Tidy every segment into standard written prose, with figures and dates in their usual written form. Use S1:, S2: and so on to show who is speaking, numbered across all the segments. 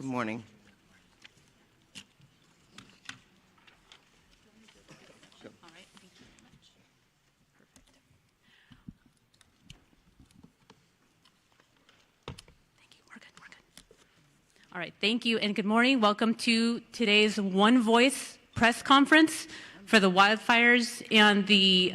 S1: Good morning.
S2: All right, thank you very much. Perfect. Thank you, we're good. All right, thank you and good morning. Welcome to today's One Voice press conference for the wildfires and the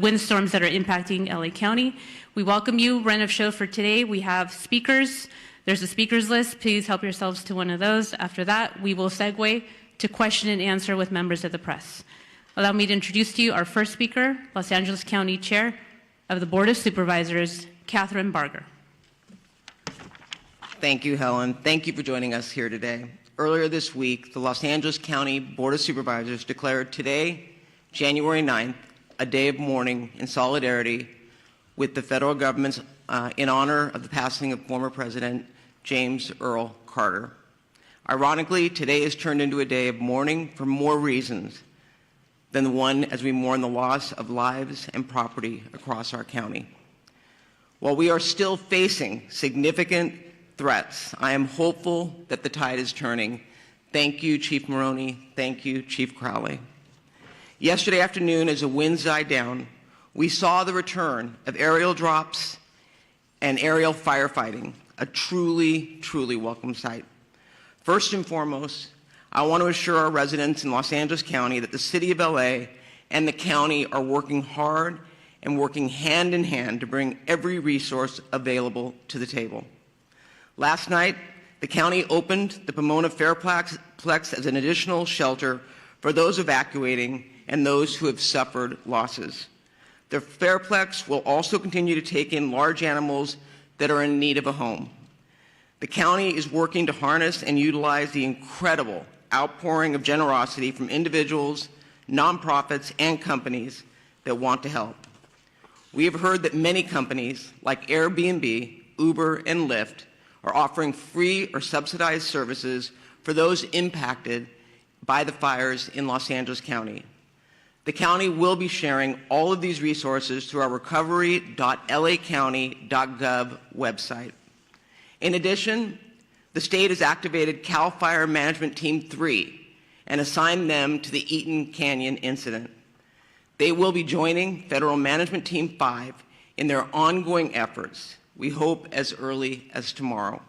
S2: windstorms that are impacting LA County. We welcome you. Run of show for today. We have speakers. There's a speakers list. Please help yourselves to one of those. After that, we will segue to question and answer with members of the press. Allow me to introduce to you our first speaker, Los Angeles County Chair of the Board of Supervisors, Catherine Barger.
S1: Thank you, Helen. Thank you for joining us here today. Earlier this week, the Los Angeles County Board of Supervisors declared today, January 9th, a day of mourning in solidarity with the federal government's in honor of the passing of former President James Earl Carter. Ironically, today is turned into a day of mourning for more reasons than the one as we mourn the loss of lives and property across our county. While we are still facing significant threats, I am hopeful that the tide is turning. Thank you, Chief Maroney. Thank you, Chief Crowley. Yesterday afternoon, as the winds died down, we saw the return of aerial drops and aerial firefighting, a truly, truly welcome sight. First and foremost, I want to assure our residents in Los Angeles County that the City of LA and the county are working hard and working hand in hand to bring every resource available to the table. Last night, the county opened the Pomona Fairplex as an additional shelter for those evacuating and those who have suffered losses. The Fairplex will also continue to take in large animals that are in need of a home. The county is working to harness and utilize the incredible outpouring of generosity from individuals, nonprofits, and companies that want to help. We have heard that many companies like Airbnb, Uber, and Lyft are offering free or subsidized services for those impacted by the fires in Los Angeles County. The county will be sharing all of these resources through our recovery.lacounty.gov website. In addition, the state has activated CAL FIRE Management Team 3 and assigned them to the Eaton Canyon incident. They will be joining Federal Management Team 5 in their ongoing efforts, we hope as early as tomorrow.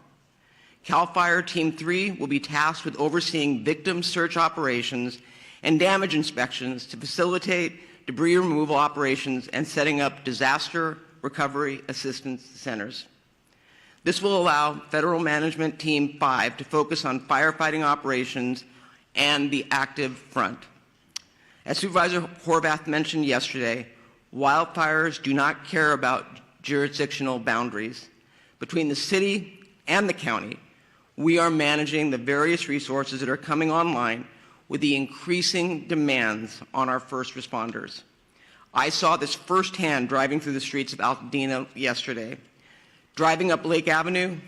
S1: CAL FIRE Team 3 will be tasked with overseeing victim search operations and damage inspections to facilitate debris removal operations and setting up disaster recovery assistance centers. This will allow Federal Management Team 5 to focus on firefighting operations and the active front. As Supervisor Horvath mentioned yesterday, wildfires do not care about jurisdictional boundaries. Between the city and the county, we are managing the various resources that are coming online with the increasing demands on our first responders. I saw this firsthand driving through the streets of Altadena yesterday. Driving up Lake Avenue,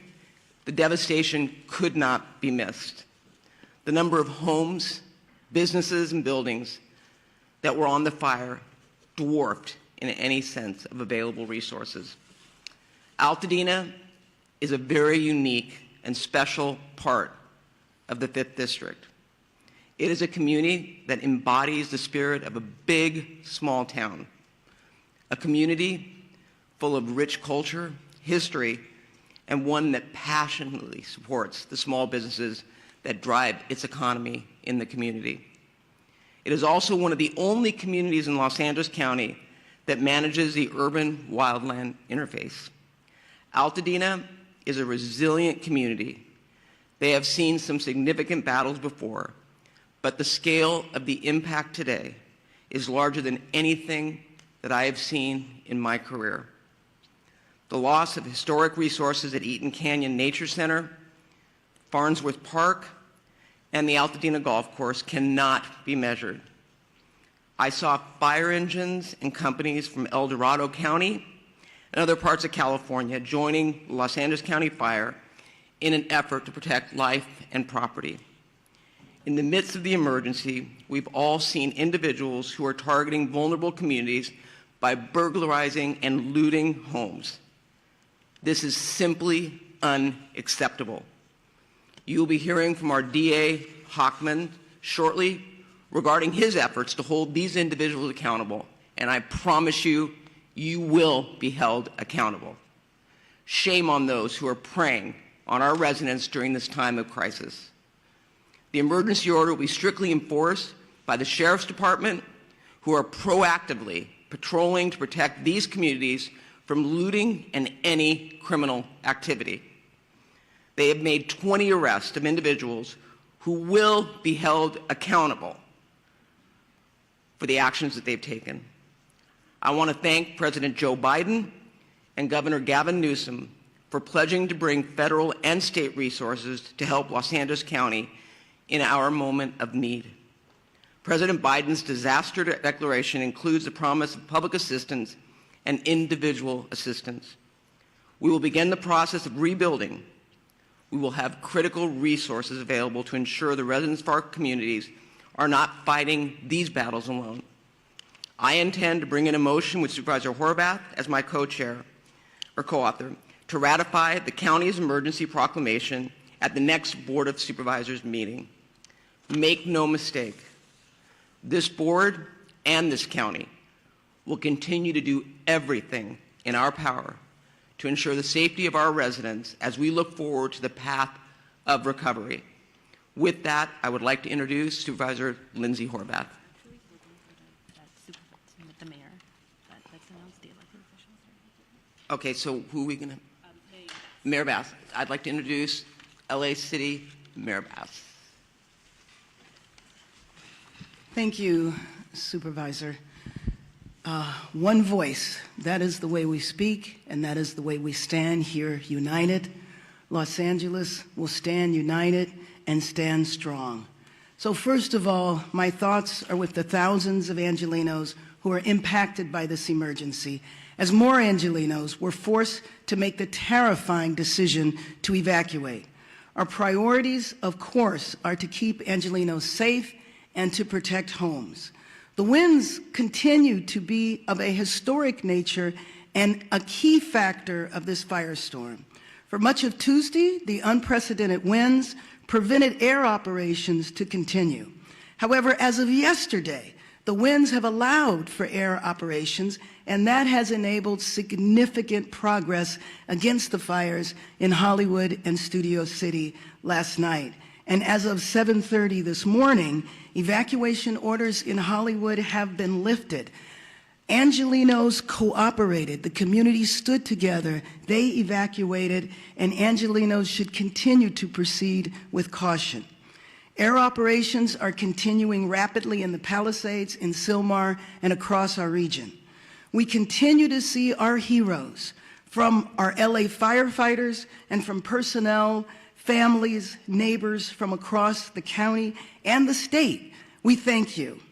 S1: the devastation could not be missed. The number of homes, businesses, and buildings that were on the fire dwarfed in any sense of available resources. Altadena is a very unique and special part of the 5th District. It is a community that embodies the spirit of a big, small town. A community full of rich culture, history, and one that passionately supports the small businesses that drive its economy in the community. It is also one of the only communities in Los Angeles County that manages the urban-wildland interface. Altadena is a resilient community. They have seen some significant battles before, but the scale of the impact today is larger than anything that I have seen in my career. The loss of historic resources at Eaton Canyon Nature Center, Farnsworth Park, and the Altadena Golf Course cannot be measured. I saw fire engines and companies from El Dorado County and other parts of California joining Los Angeles County Fire in an effort to protect life and property. In the midst of the emergency, we've all seen individuals who are targeting vulnerable communities by burglarizing and looting homes. This is simply unacceptable. You will be hearing from our DA, Hockman, shortly regarding his efforts to hold these individuals accountable, and I promise you, you will be held accountable. Shame on those who are preying on our residents during this time of crisis. The emergency order will be strictly enforced by the Sheriff's Department, who are proactively patrolling to protect these communities from looting and any criminal activity. They have made 20 arrests of individuals who will be held accountable for the actions that they've taken. I want to thank President Joe Biden and Governor Gavin Newsom for pledging to bring federal and state resources to help Los Angeles County in our moment of need. President Biden's disaster declaration includes the promise of public assistance and individual assistance. We will begin the process of rebuilding. We will have critical resources available to ensure the residents of our communities are not fighting these battles alone. I intend to bring in a motion with Supervisor Horvath as my co-chair or co-author to ratify the county's emergency proclamation at the next Board of Supervisors meeting. Make no mistake, this board and this county will continue to do everything in our power to ensure the safety of our residents as we look forward to the path of recovery. With that, I would like to introduce Supervisor Lindsay Horvath.
S2: The mayor. That's announced the elected officials.
S1: Okay, so who are we going to? Mayor Bass. I'd like to introduce LA City Mayor Bass.
S3: Thank you, Supervisor. One voice, that is the way we speak, and that is the way we stand here united. Los Angeles will stand united and stand strong. So first of all, my thoughts are with the thousands of Angelenos who are impacted by this emergency, as more Angelenos were forced to make the terrifying decision to evacuate. Our priorities, of course, are to keep Angelenos safe and to protect homes. The winds continue to be of a historic nature and a key factor of this firestorm. For much of Tuesday, the unprecedented winds prevented air operations to continue. However, as of yesterday, the winds have allowed for air operations, and that has enabled significant progress against the fires in Hollywood and Studio City last night. And as of 7:30 this morning, evacuation orders in Hollywood have been lifted. Angelenos cooperated. The community stood together. They evacuated, and Angelenos should continue to proceed with caution. Air operations are continuing rapidly in the Palisades, in Sylmar, and across our region. We continue to see our heroes, from our LA firefighters and from personnel, families, neighbors from across the county and the state. We thank you.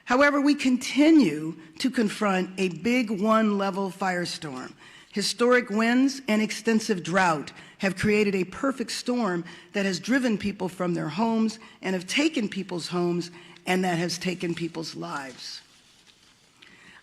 S3: However, we continue to confront a big one-level firestorm. Historic winds and extensive drought have created a perfect storm that has driven people from their homes and have taken people's homes, and that has taken people's lives.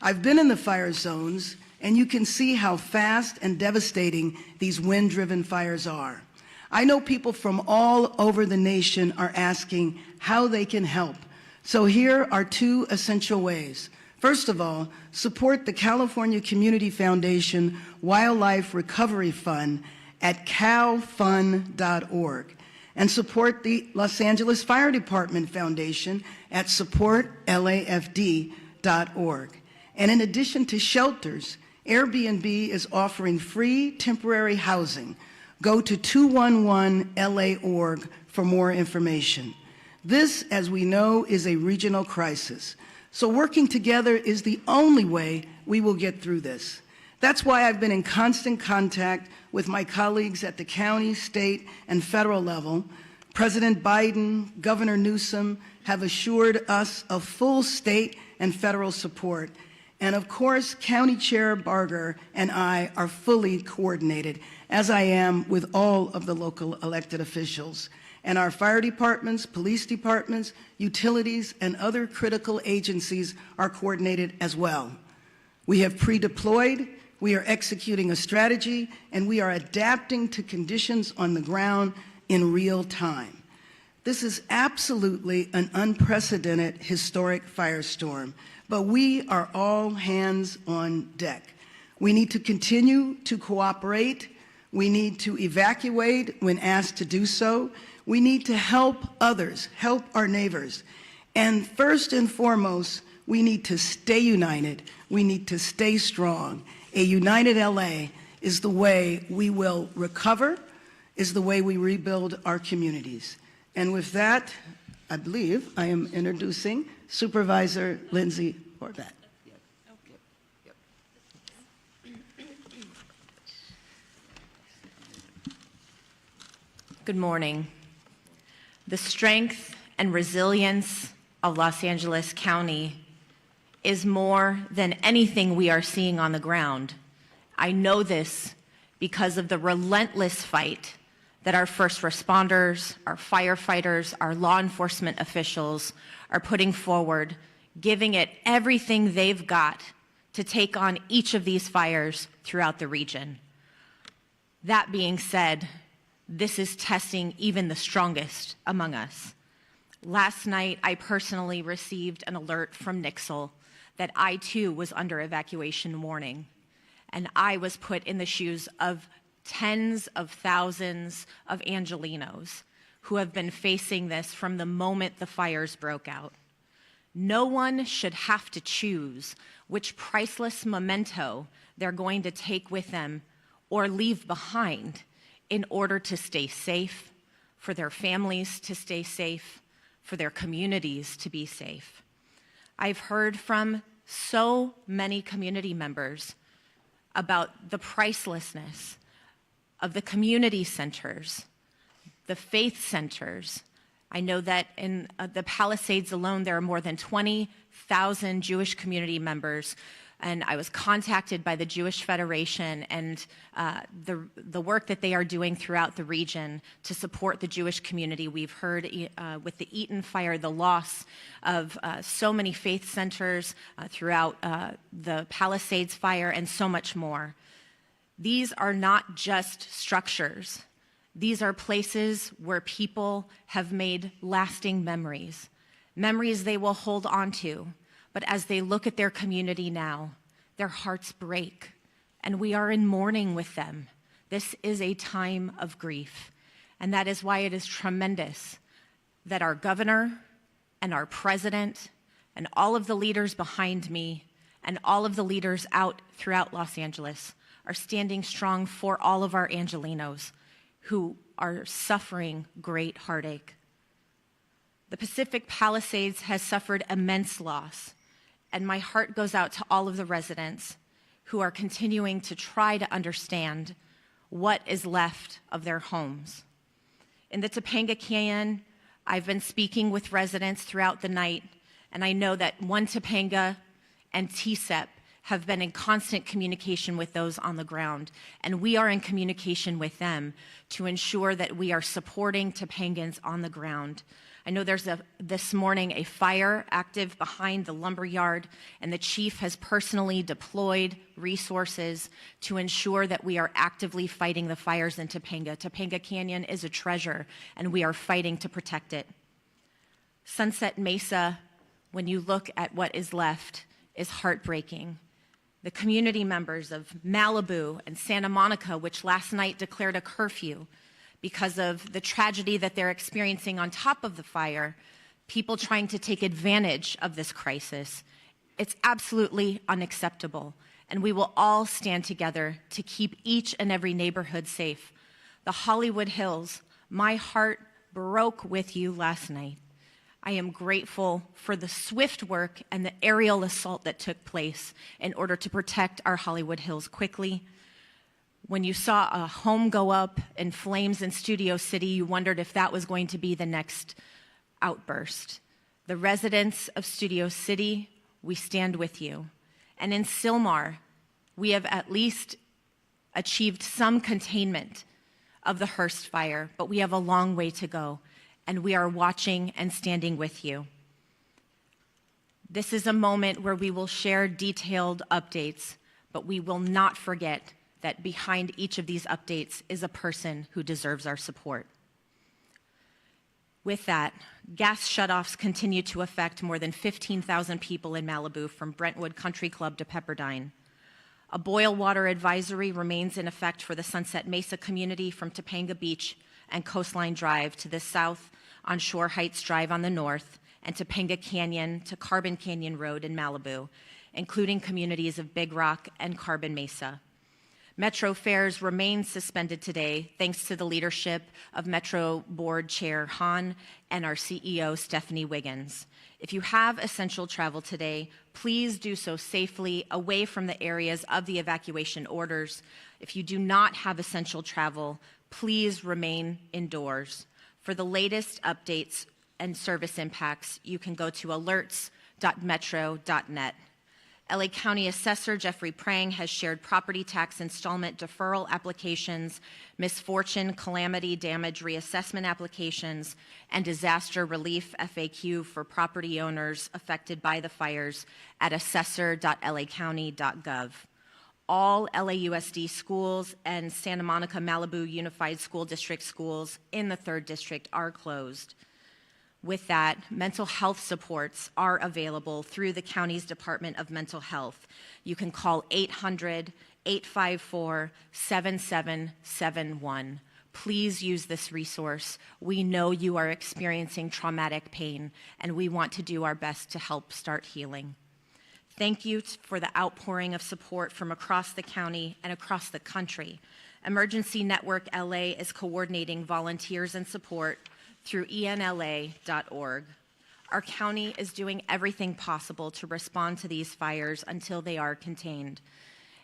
S3: I've been in the fire zones, and you can see how fast and devastating these wind-driven fires are. I know people from all over the nation are asking how they can help. So here are two essential ways. First of all, support the California Community Foundation Wildlife Recovery Fund at calfund.org, and support the Los Angeles Fire Department Foundation at supportlafd.org. And in addition to shelters, Airbnb is offering free temporary housing. Go to 211LA.org for more information. This, as we know, is a regional crisis. So working together is the only way we will get through this. That's why I've been in constant contact with my colleagues at the county, state, and federal level. President Biden, Governor Newsom have assured us of full state and federal support. And of course, County Chair Barger and I are fully coordinated, as I am with all of the local elected officials. And our fire departments, police departments, utilities, and other critical agencies are coordinated as well. We have pre-deployed, we are executing a strategy, and we are adapting to conditions on the ground in real time. This is absolutely an unprecedented historic firestorm, but we are all hands on deck. We need to continue to cooperate. We need to evacuate when asked to do so. We need to help others, help our neighbors. And first and foremost, we need to stay united. We need to stay strong. A united LA is the way we will recover, is the way we rebuild our communities. And with that, I believe I am introducing Supervisor Lindsay Horvath.
S4: Good morning. The strength and resilience of Los Angeles County is more than anything we are seeing on the ground. I know this because of the relentless fight that our first responders, our firefighters, our law enforcement officials are putting forward, giving it everything they've got to take on each of these fires throughout the region. That being said, this is testing even the strongest among us. Last night, I personally received an alert from Nixle that I too was under evacuation warning, and I was put in the shoes of tens of thousands of Angelenos who have been facing this from the moment the fires broke out. No one should have to choose which priceless memento they're going to take with them or leave behind in order to stay safe, for their families to stay safe, for their communities to be safe. I've heard from so many community members about the pricelessness of the community centers, the faith centers. I know that in the Palisades alone, there are more than 20,000 Jewish community members, and I was contacted by the Jewish Federation and the work that they are doing throughout the region to support the Jewish community. We've heard with the Eaton fire, the loss of so many faith centers throughout the Palisades fire, and so much more. These are not just structures. These are places where people have made lasting memories, memories they will hold on to. But as they look at their community now, their hearts break, and we are in mourning with them. This is a time of grief, and that is why it is tremendous that our governor and our president and all of the leaders behind me and all of the leaders out throughout Los Angeles are standing strong for all of our Angelenos who are suffering great heartache. The Pacific Palisades has suffered immense loss, and my heart goes out to all of the residents who are continuing to try to understand what is left of their homes. In the Topanga Canyon, I've been speaking with residents throughout the night, and I know that One Topanga and TSEP have been in constant communication with those on the ground, and we are in communication with them to ensure that we are supporting Topangans on the ground. I know there's this morning a fire active behind the lumber yard, and the chief has personally deployed resources to ensure that we are actively fighting the fires in Topanga. Topanga Canyon is a treasure, and we are fighting to protect it. Sunset Mesa, when you look at what is left, is heartbreaking. The community members of Malibu and Santa Monica, which last night declared a curfew because of the tragedy that they're experiencing on top of the fire, people trying to take advantage of this crisis. It's absolutely unacceptable, and we will all stand together to keep each and every neighborhood safe. The Hollywood Hills, my heart broke with you last night. I am grateful for the swift work and the aerial assault that took place in order to protect our Hollywood Hills quickly. When you saw a home go up in flames in Studio City, you wondered if that was going to be the next outburst. The residents of Studio City, we stand with you. And in Sylmar, we have at least achieved some containment of the Hearst fire, but we have a long way to go, and we are watching and standing with you. This is a moment where we will share detailed updates, but we will not forget that behind each of these updates is a person who deserves our support. With that, gas shutoffs continue to affect more than 15,000 people in Malibu from Brentwood Country Club to Pepperdine. A boil water advisory remains in effect for the Sunset Mesa community from Topanga Beach and Coastline Drive to the south on Shore Heights Drive on the north, and Topanga Canyon to Carbon Canyon Road in Malibu, including communities of Big Rock and Carbon Mesa. Metro fares remain suspended today thanks to the leadership of Metro Board Chair Hahn and our CEO Stephanie Wiggins. If you have essential travel today, please do so safely away from the areas of the evacuation orders. If you do not have essential travel, please remain indoors. For the latest updates and service impacts, you can go to alerts.metro.net. LA County Assessor Jeffrey Prang has shared property tax installment deferral applications, misfortune, calamity, damage reassessment applications, and disaster relief FAQ for property owners affected by the fires at assessor.lacounty.gov. All LAUSD schools and Santa Monica Malibu Unified School District schools in the 3rd District are closed. With that, mental health supports are available through the county's Department of Mental Health. You can call 800-854-7771. Please use this resource. We know you are experiencing traumatic pain, and we want to do our best to help start healing. Thank you for the outpouring of support from across the county and across the country. Emergency Network LA is coordinating volunteers and support through enla.org. Our county is doing everything possible to respond to these fires until they are contained.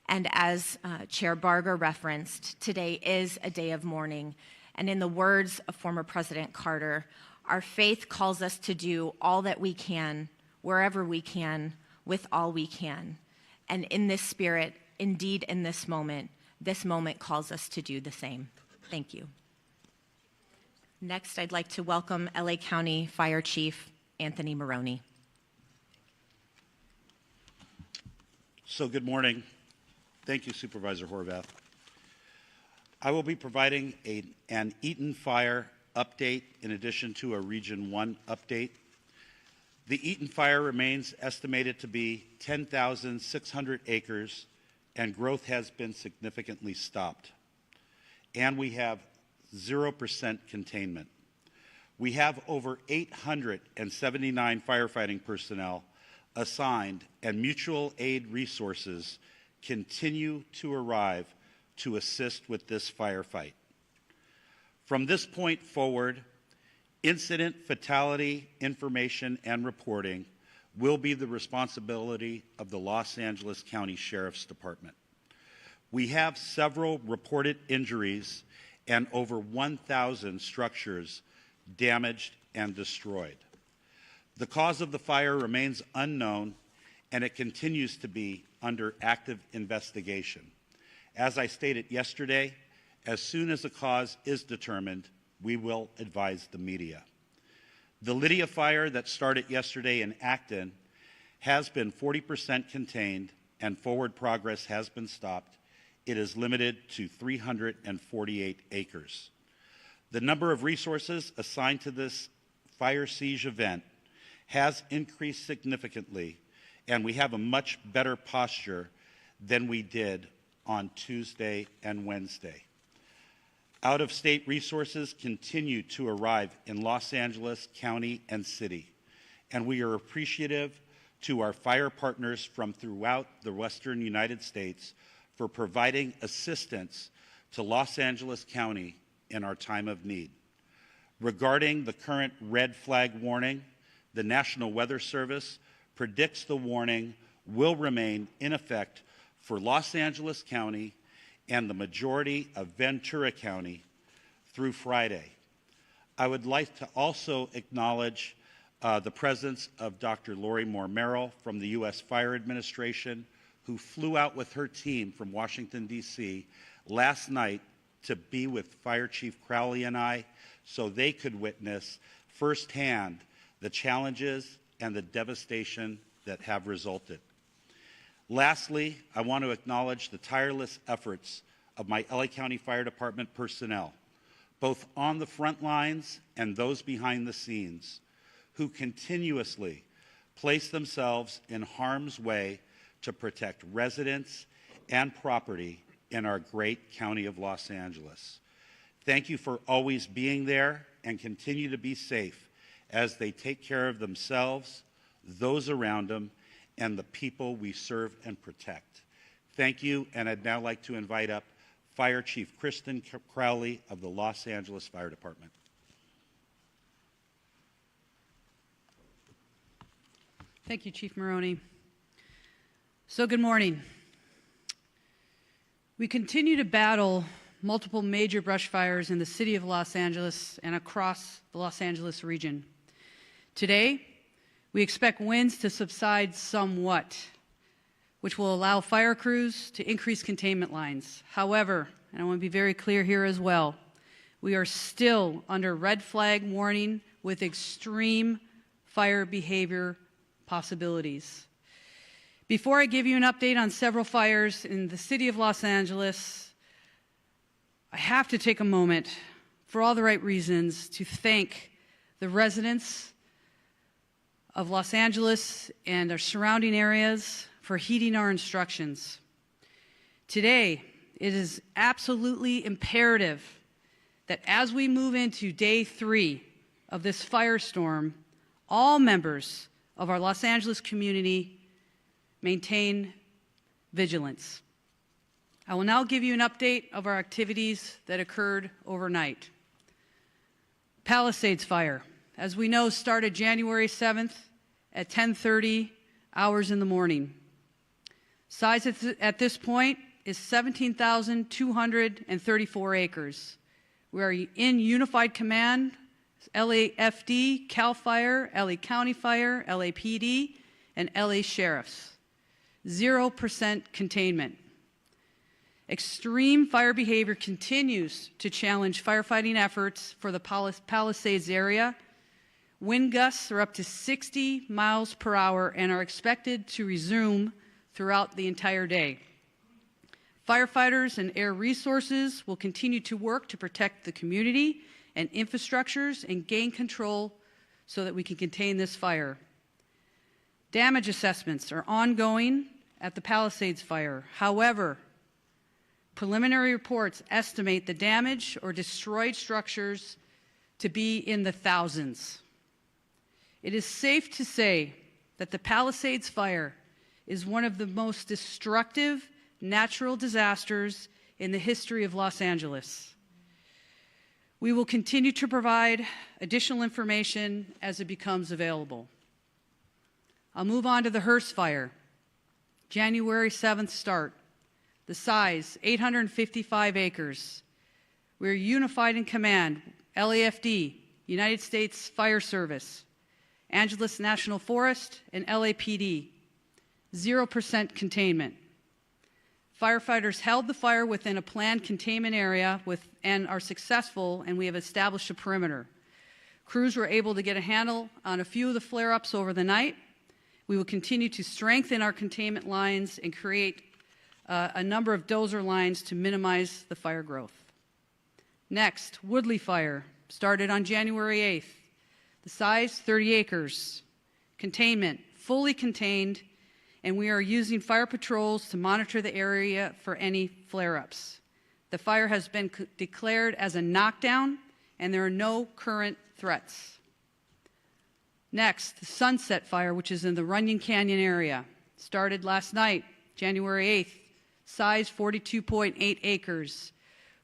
S4: And as Chair Barger referenced, today is a day of mourning. And in the words of former President Carter, our faith calls us to do all that we can, wherever we can, with all we can. And in this spirit, indeed in this moment calls us to do the same. Thank you. Next, I'd like to welcome LA County Fire Chief Anthony Maroney.
S5: So good morning. Thank you, Supervisor Horvath. I will be providing an Eaton Fire update in addition to a Region 1 update. The Eaton Fire remains estimated to be 10,600 acres, and growth has been significantly stopped. And we have 0% containment. We have over 879 firefighting personnel assigned, and mutual aid resources continue to arrive to assist with this firefight. From this point forward, incident fatality information and reporting will be the responsibility of the Los Angeles County Sheriff's Department. We have several reported injuries and over 1,000 structures damaged and destroyed. The cause of the fire remains unknown, and it continues to be under active investigation. As I stated yesterday, as soon as the cause is determined, we will advise the media. The Lydia fire that started yesterday in Acton has been 40% contained, and forward progress has been stopped. It is limited to 348 acres. The number of resources assigned to this fire siege event has increased significantly, and we have a much better posture than we did on Tuesday and Wednesday. Out-of-state resources continue to arrive in Los Angeles County and City, and we are appreciative to our fire partners from throughout the Western United States for providing assistance to Los Angeles County in our time of need. Regarding the current red flag warning, the National Weather Service predicts the warning will remain in effect for Los Angeles County and the majority of Ventura County through Friday. I would like to also acknowledge the presence of Dr. Lori Moore Merrill from the U.S. Fire Administration, who flew out with her team from Washington, D.C. last night to be with Fire Chief Crowley and I so they could witness firsthand the challenges and the devastation that have resulted. Lastly, I want to acknowledge the tireless efforts of my LA County Fire Department personnel, both on the front lines and those behind the scenes, who continuously place themselves in harm's way to protect residents and property in our great county of Los Angeles. Thank you for always being there, and continue to be safe as they take care of themselves, those around them, and the people we serve and protect. Thank you, and I'd now like to invite up Fire Chief Kristen Crowley of the Los Angeles Fire Department.
S6: Thank you, Chief Maroney. So good morning. We continue to battle multiple major brush fires in the city of Los Angeles and across the Los Angeles region. Today, we expect winds to subside somewhat, which will allow fire crews to increase containment lines. However, and I want to be very clear here as well, we are still under red flag warning with extreme fire behavior possibilities. Before I give you an update on several fires in the city of Los Angeles, I have to take a moment, for all the right reasons, to thank the residents of Los Angeles and our surrounding areas for heeding our instructions. Today, it is absolutely imperative that as we move into day 3 of this firestorm, all members of our Los Angeles community maintain vigilance. I will now give you an update of our activities that occurred overnight. Palisades Fire, as we know, started January 7th at 10:30 hours in the morning. Size at this point is 17,234 acres. We are in unified command, LAFD, CAL FIRE, LA County Fire, LAPD, and LA Sheriffs. 0% containment. Extreme fire behavior continues to challenge firefighting efforts for the Palisades area. Wind gusts are up to 60 miles per hour and are expected to resume throughout the entire day. Firefighters and air resources will continue to work to protect the community and infrastructures and gain control so that we can contain this fire. Damage assessments are ongoing at the Palisades Fire. However, preliminary reports estimate the damage or destroyed structures to be in the thousands. It is safe to say that the Palisades Fire is one of the most destructive natural disasters in the history of Los Angeles. We will continue to provide additional information as it becomes available. I'll move on to the Hearst Fire. January 7th start. The size, 855 acres. We're unified in command, LAFD, United States Fire Service, Angeles National Forest, and LAPD. 0% containment. Firefighters held the fire within a planned containment area and are successful, and we have established a perimeter. Crews were able to get a handle on a few of the flare-ups over the night. We will continue to strengthen our containment lines and create a number of dozer lines to minimize the fire growth. Next, Woodley Fire started on January 8th. The size, 30 acres. Containment, fully contained, and we are using fire patrols to monitor the area for any flare-ups. The fire has been declared as a knockdown, and there are no current threats. Next, the Sunset Fire, which is in the Runyon Canyon area, started last night, January 8th. Size 42.8 acres.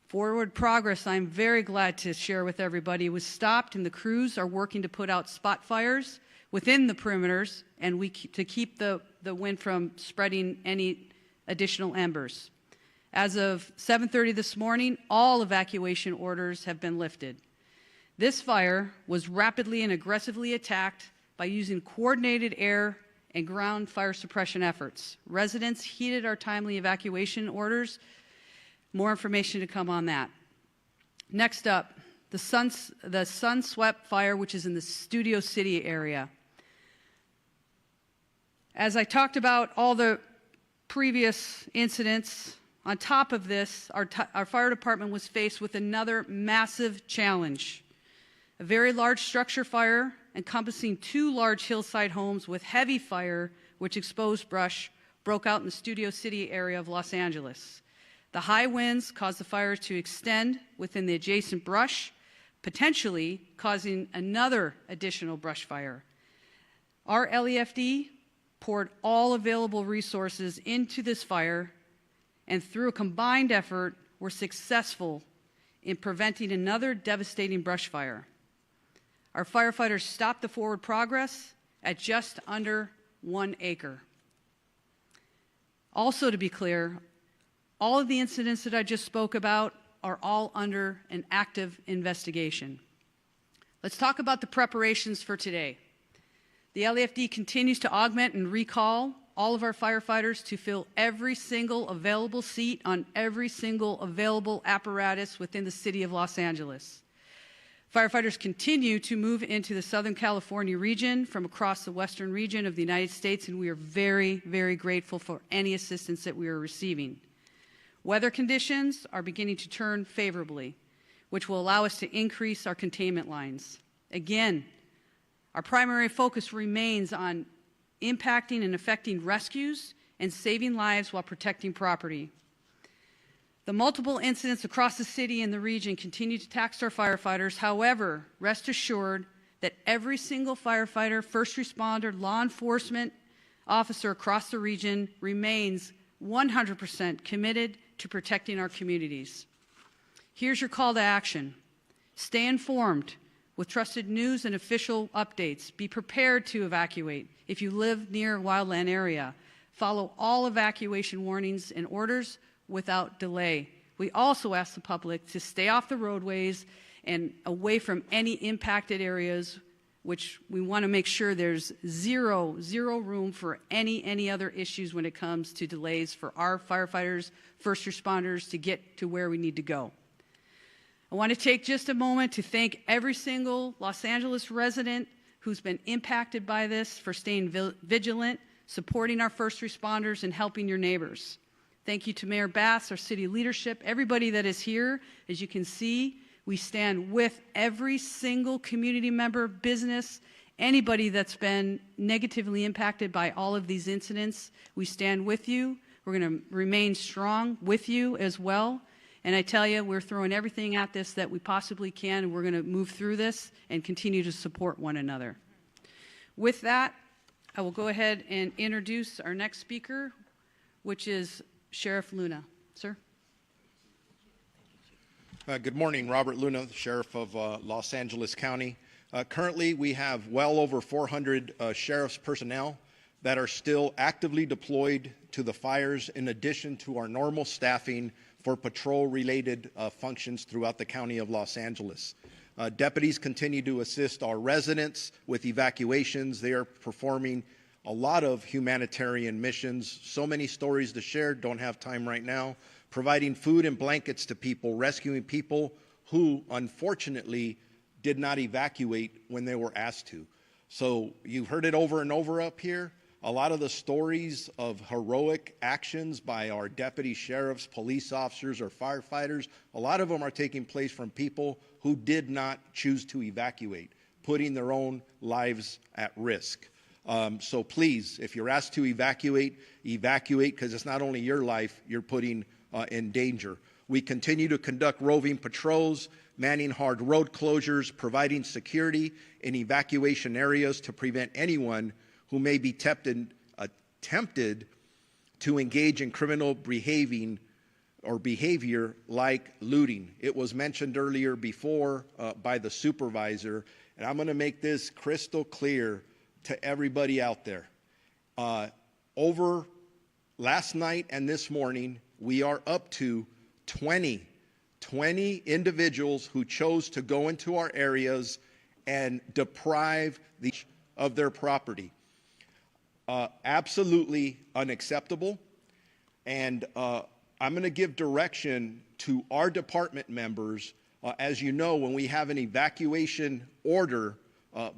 S6: Forward progress, I'm very glad to share with everybody, was stopped, and the crews are working to put out spot fires within the perimeters and to keep the wind from spreading any additional embers. As of 7:30 this morning, all evacuation orders have been lifted. This fire was rapidly and aggressively attacked by using coordinated air and ground fire suppression efforts. Residents heeded our timely evacuation orders. More information to come on that. Next up, the Sunswept Fire, which is in the Studio City area. As I talked about all the previous incidents, On top of this, our fire department was faced with another massive challenge. A very large structure fire encompassing 2 large hillside homes with heavy fire, which exposed brush, broke out in the Studio City area of Los Angeles. The high winds caused the fires to extend within the adjacent brush, potentially causing another additional brush fire. Our LEFD poured all available resources into this fire, and through a combined effort, were successful in preventing another devastating brush fire. Our firefighters stopped the forward progress at just under 1 acre. Also, to be clear, all of the incidents that I just spoke about are all under an active investigation. Let's talk about the preparations for today. The LAFD continues to augment and recall all of our firefighters to fill every single available seat on every single available apparatus within the city of Los Angeles. Firefighters continue to move into the Southern California region from across the western region of the United States, and we are very, very grateful for any assistance that we are receiving. Weather conditions are beginning to turn favorably, which will allow us to increase our containment lines. Again, our primary focus remains on impacting and affecting rescues and saving lives while protecting property. The multiple incidents across the city and the region continue to tax our firefighters. However, rest assured that every single firefighter, first responder, law enforcement officer across the region remains 100% committed to protecting our communities. Here's your call to action. Stay informed with trusted news and official updates. Be prepared to evacuate if you live near a wildland area. Follow all evacuation warnings and orders without delay. We also ask the public to stay off the roadways and away from any impacted areas, which we want to make sure there's zero room for any other issues when it comes to delays for our firefighters, first responders to get to where we need to go. I want to take just a moment to thank every single Los Angeles resident who's been impacted by this for staying vigilant, supporting our first responders, and helping your neighbors. Thank you to Mayor Bass, our city leadership, everybody that is here. As you can see, we stand with every single community member, business, anybody that's been negatively impacted by all of these incidents. We stand with you. We're going to remain strong with you as well. And I tell you, we're throwing everything at this that we possibly can, and we're going to move through this and continue to support one another. With that, I will go ahead and introduce our next speaker, which is Sheriff Luna. Sir?
S7: Good morning, Robert Luna, the Sheriff of Los Angeles County. Currently, we have well over 400 sheriff's personnel that are still actively deployed to the fires, in addition to our normal staffing for patrol-related functions throughout the County of Los Angeles. Deputies continue to assist our residents with evacuations. They are performing a lot of humanitarian missions. So many stories to share, don't have time right now. Providing food and blankets to people, rescuing people who, unfortunately, did not evacuate when they were asked to. So you've heard it over and over up here. A lot of the stories of heroic actions by our deputy sheriffs, police officers, or firefighters, a lot of them are taking place from people who did not choose to evacuate, putting their own lives at risk. So please, if you're asked to evacuate, because it's not only your life you're putting in danger. We continue to conduct roving patrols, manning hard road closures, providing security in evacuation areas to prevent anyone who may be tempted to engage in criminal behavior like looting. It was mentioned earlier before by the supervisor, and I'm going to make this crystal clear to everybody out there. Over last night and this morning, we are up to 20 individuals who chose to go into our areas and deprive of their property. Absolutely unacceptable. And I'm going to give direction to our department members. As you know, when we have an evacuation order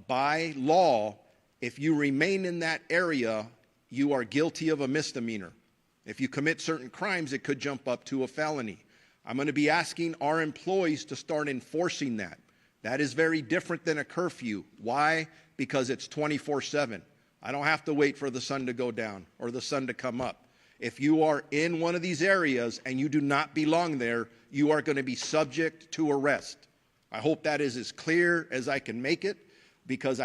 S7: by law, if you remain in that area, you are guilty of a misdemeanor. If you commit certain crimes, it could jump up to a felony. I'm going to be asking our employees to start enforcing that. That is very different than a curfew. Why? Because it's 24/7. I don't have to wait for the sun to go down or the sun to come up. If you are in one of these areas and you do not belong there, you are going to be subject to arrest. I hope that is as clear as I can make it, because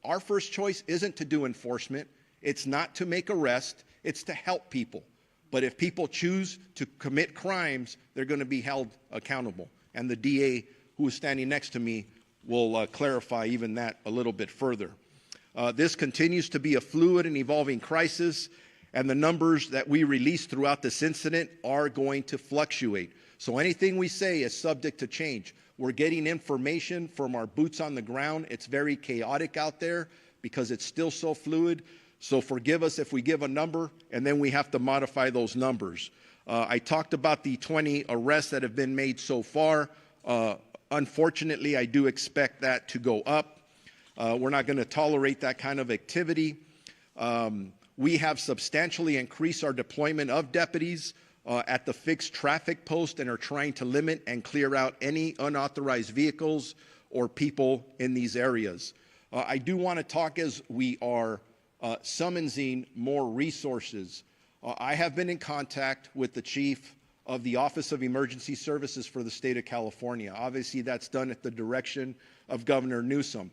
S7: our first choice isn't to do enforcement. It's not to make arrests. It's to help people. But if people choose to commit crimes, they're going to be held accountable. And the DA, who is standing next to me, will clarify even that a little bit further. This continues to be a fluid and evolving crisis, and the numbers that we release throughout this incident are going to fluctuate. So anything we say is subject to change. We're getting information from our boots on the ground. It's very chaotic out there because it's still so fluid. So forgive us if we give a number and then we have to modify those numbers. I talked about the 20 arrests that have been made so far. Unfortunately, I do expect that to go up. We're not going to tolerate that kind of activity. We have substantially increased our deployment of deputies at the fixed traffic post and are trying to limit and clear out any unauthorized vehicles or people in these areas. I do want to talk as we are summoning more resources. I have been in contact with the chief of the Office of Emergency Services for the state of California. Obviously, that's done at the direction of Governor Newsom.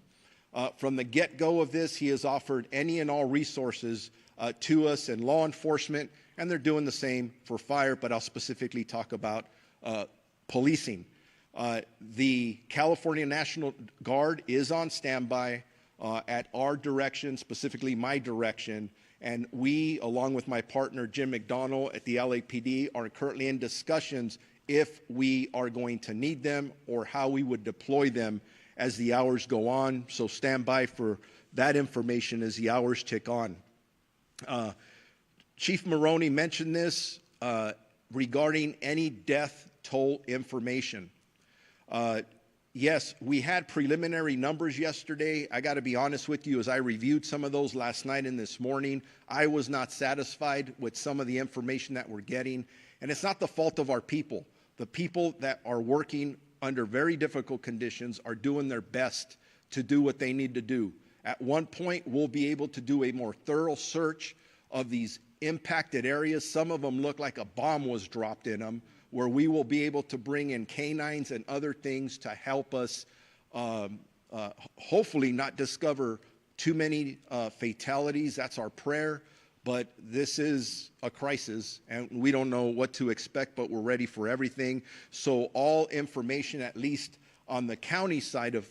S7: From the get-go of this, he has offered any and all resources to us in law enforcement, and they're doing the same for fire, but I'll specifically talk about policing. The California National Guard is on standby at our direction, specifically my direction, and we, along with my partner Jim McDonnell at the LAPD, are currently in discussions if we are going to need them or how we would deploy them as the hours go on. So stand by for that information as the hours tick on. Chief Maroney mentioned this regarding any death toll information. Yes, we had preliminary numbers yesterday. I got to be honest with you, as I reviewed some of those last night and this morning, I was not satisfied with some of the information that we're getting. And it's not the fault of our people. The people that are working under very difficult conditions are doing their best to do what they need to do. At one point, we'll be able to do a more thorough search of these impacted areas. Some of them look like a bomb was dropped in them, where we will be able to bring in canines and other things to help us hopefully not discover too many fatalities. That's our prayer. But this is a crisis, and we don't know what to expect, but we're ready for everything. So all information, at least on the county side of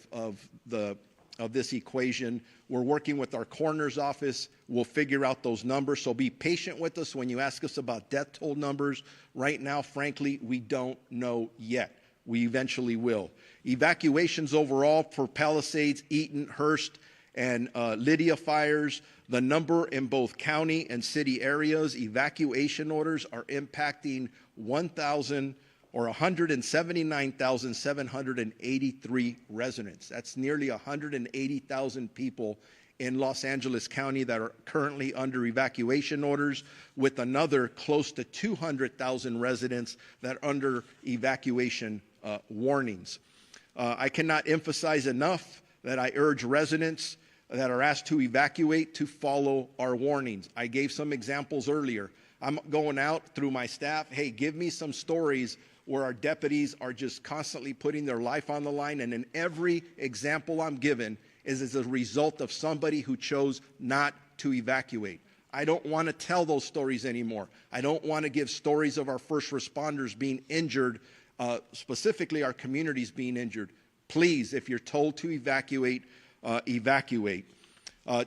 S7: this equation, we're working with our coroner's office. We'll figure out those numbers. So be patient with us when you ask us about death toll numbers. Right now, frankly, we don't know yet. We eventually will. Evacuations overall for Palisades, Eaton, Hearst, and Lydia fires, the number in both county and city areas, evacuation orders are impacting 179,783 residents. That's nearly 180,000 people in Los Angeles County that are currently under evacuation orders, with another close to 200,000 residents that are under evacuation warnings. I cannot emphasize enough that I urge residents that are asked to evacuate to follow our warnings. I gave some examples earlier. I'm going out through my staff, hey, give me some stories where our deputies are just constantly putting their life on the line, and in every example I'm given is as a result of somebody who chose not to evacuate. I don't want to tell those stories anymore. I don't want to give stories of our first responders being injured, specifically our communities being injured. Please, if you're told to evacuate, evacuate.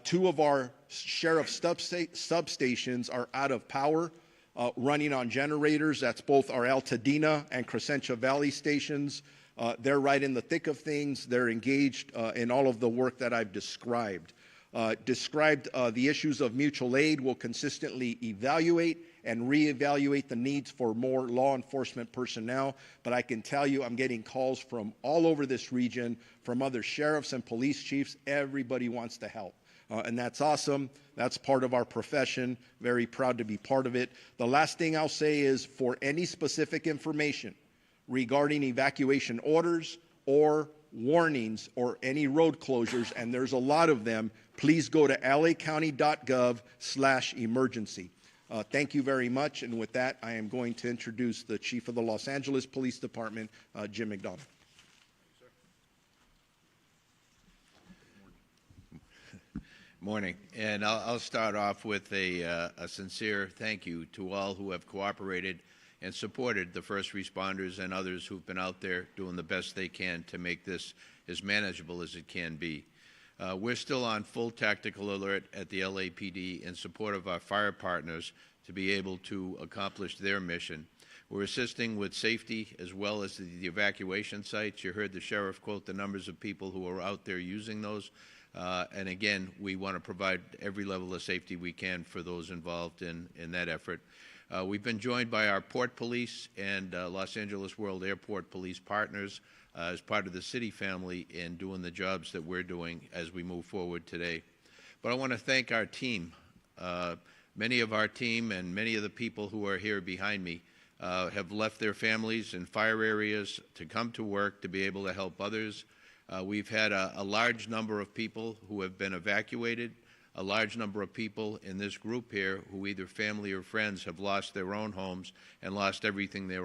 S7: Two of our sheriff substations are out of power, running on generators. That's both our Altadena and Crescentia Valley stations. They're right in the thick of things. They're engaged in all of the work that I've described. The issues of mutual aid. Will consistently evaluate and reevaluate the needs for more law enforcement personnel. But I can tell you, I'm getting calls from all over this region, from other sheriffs and police chiefs. Everybody wants to help. and that's awesome. That's part of our profession. Very proud to be part of it. The last thing I'll say is, for any specific information regarding evacuation orders or warnings or any road closures, and there's a lot of them, please go to lacounty.gov/emergency. Thank you very much. And with that, I am going to introduce the Chief of the Los Angeles Police Department, Jim McDonough.
S8: Morning, and I'll start off with a sincere thank you to all who have cooperated and supported the first responders and others who've been out there doing the best they can to make this as manageable as it can be. We're still on full tactical alert at the LAPD in support of our fire partners to be able to accomplish their mission. We're assisting with safety as well as the evacuation sites. You heard the sheriff quote the numbers of people who are out there using those. And again, we want to provide every level of safety we can for those involved in that effort. We've been joined by our Port Police and Los Angeles World Airport Police partners as part of the city family in doing the jobs that we're doing as we move forward today. But I want to thank our team. Many of our team and many of the people who are here behind me have left their families in fire areas to come to work to be able to help others. We've had a large number of people who have been evacuated, a large number of people in this group here who either family or friends have lost their own homes and lost everything they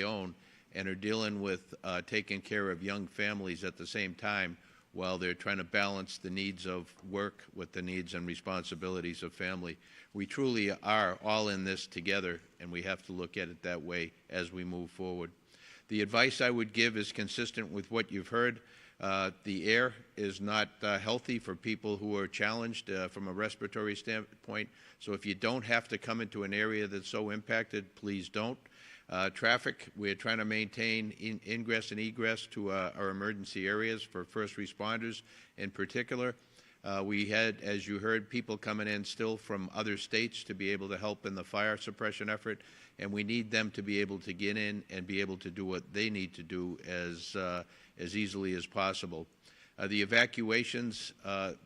S8: own and are dealing with taking care of young families at the same time while they're trying to balance the needs of work with the needs and responsibilities of family. We truly are all in this together, and we have to look at it that way as we move forward. The advice I would give is consistent with what you've heard. The air is not healthy for people who are challenged from a respiratory standpoint. So if you don't have to come into an area that's so impacted, please don't. Traffic, we're trying to maintain ingress and egress to our emergency areas for first responders in particular. We had, as you heard, people coming in still from other states to be able to help in the fire suppression effort, and we need them to be able to get in and be able to do what they need to do as easily as possible. The evacuations,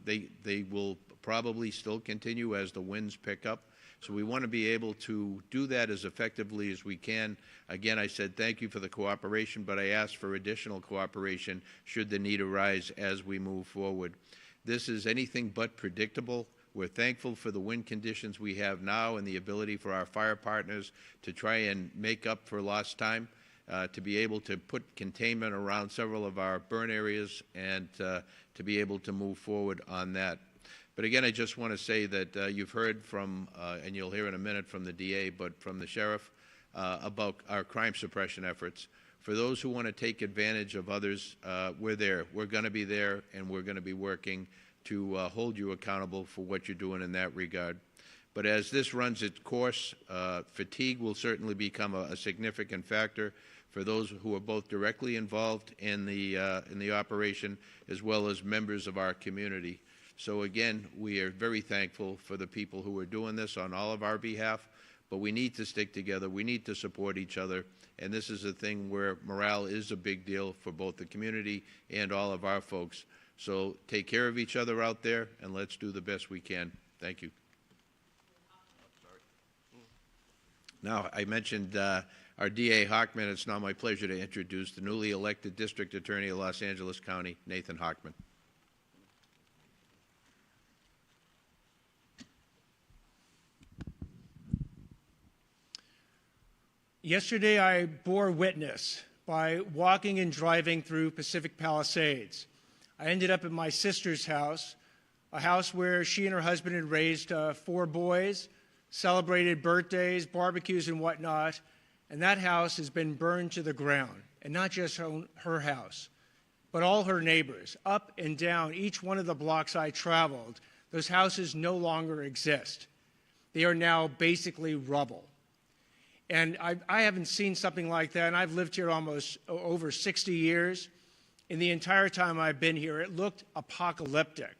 S8: they will probably still continue as the winds pick up. So we want to be able to do that as effectively as we can. Again, I said thank you for the cooperation, but I ask for additional cooperation should the need arise as we move forward. This is anything but predictable. We're thankful for the wind conditions we have now and the ability for our fire partners to try and make up for lost time, to be able to put containment around several of our burn areas and to be able to move forward on that. But again, I just want to say that you've heard from, and you'll hear in a minute from the DA, but from the sheriff about our crime suppression efforts. For those who want to take advantage of others, we're there. We're going to be there, and we're going to be working to hold you accountable for what you're doing in that regard. But as this runs its course, fatigue will certainly become a significant factor for those who are both directly involved in the operation as well as members of our community. So again, we are very thankful for the people who are doing this on all of our behalf, but we need to stick together. We need to support each other, and this is a thing where morale is a big deal for both the community and all of our folks. So take care of each other out there, and let's do the best we can. Thank you. Now, I mentioned our DA Hochman. It's now my pleasure to introduce the newly elected District Attorney of Los Angeles County, Nathan Hochman.
S9: Yesterday, I bore witness by walking and driving through Pacific Palisades. I ended up at my sister's house, a house where she and her husband had raised 4 boys, celebrated birthdays, barbecues, and whatnot, and that house has been burned to the ground. And not just her house, but all her neighbors. Up and down each one of the blocks I traveled, those houses no longer exist. They are now basically rubble. And I haven't seen something like that, and I've lived here almost over 60 years. In the entire time I've been here, it looked apocalyptic.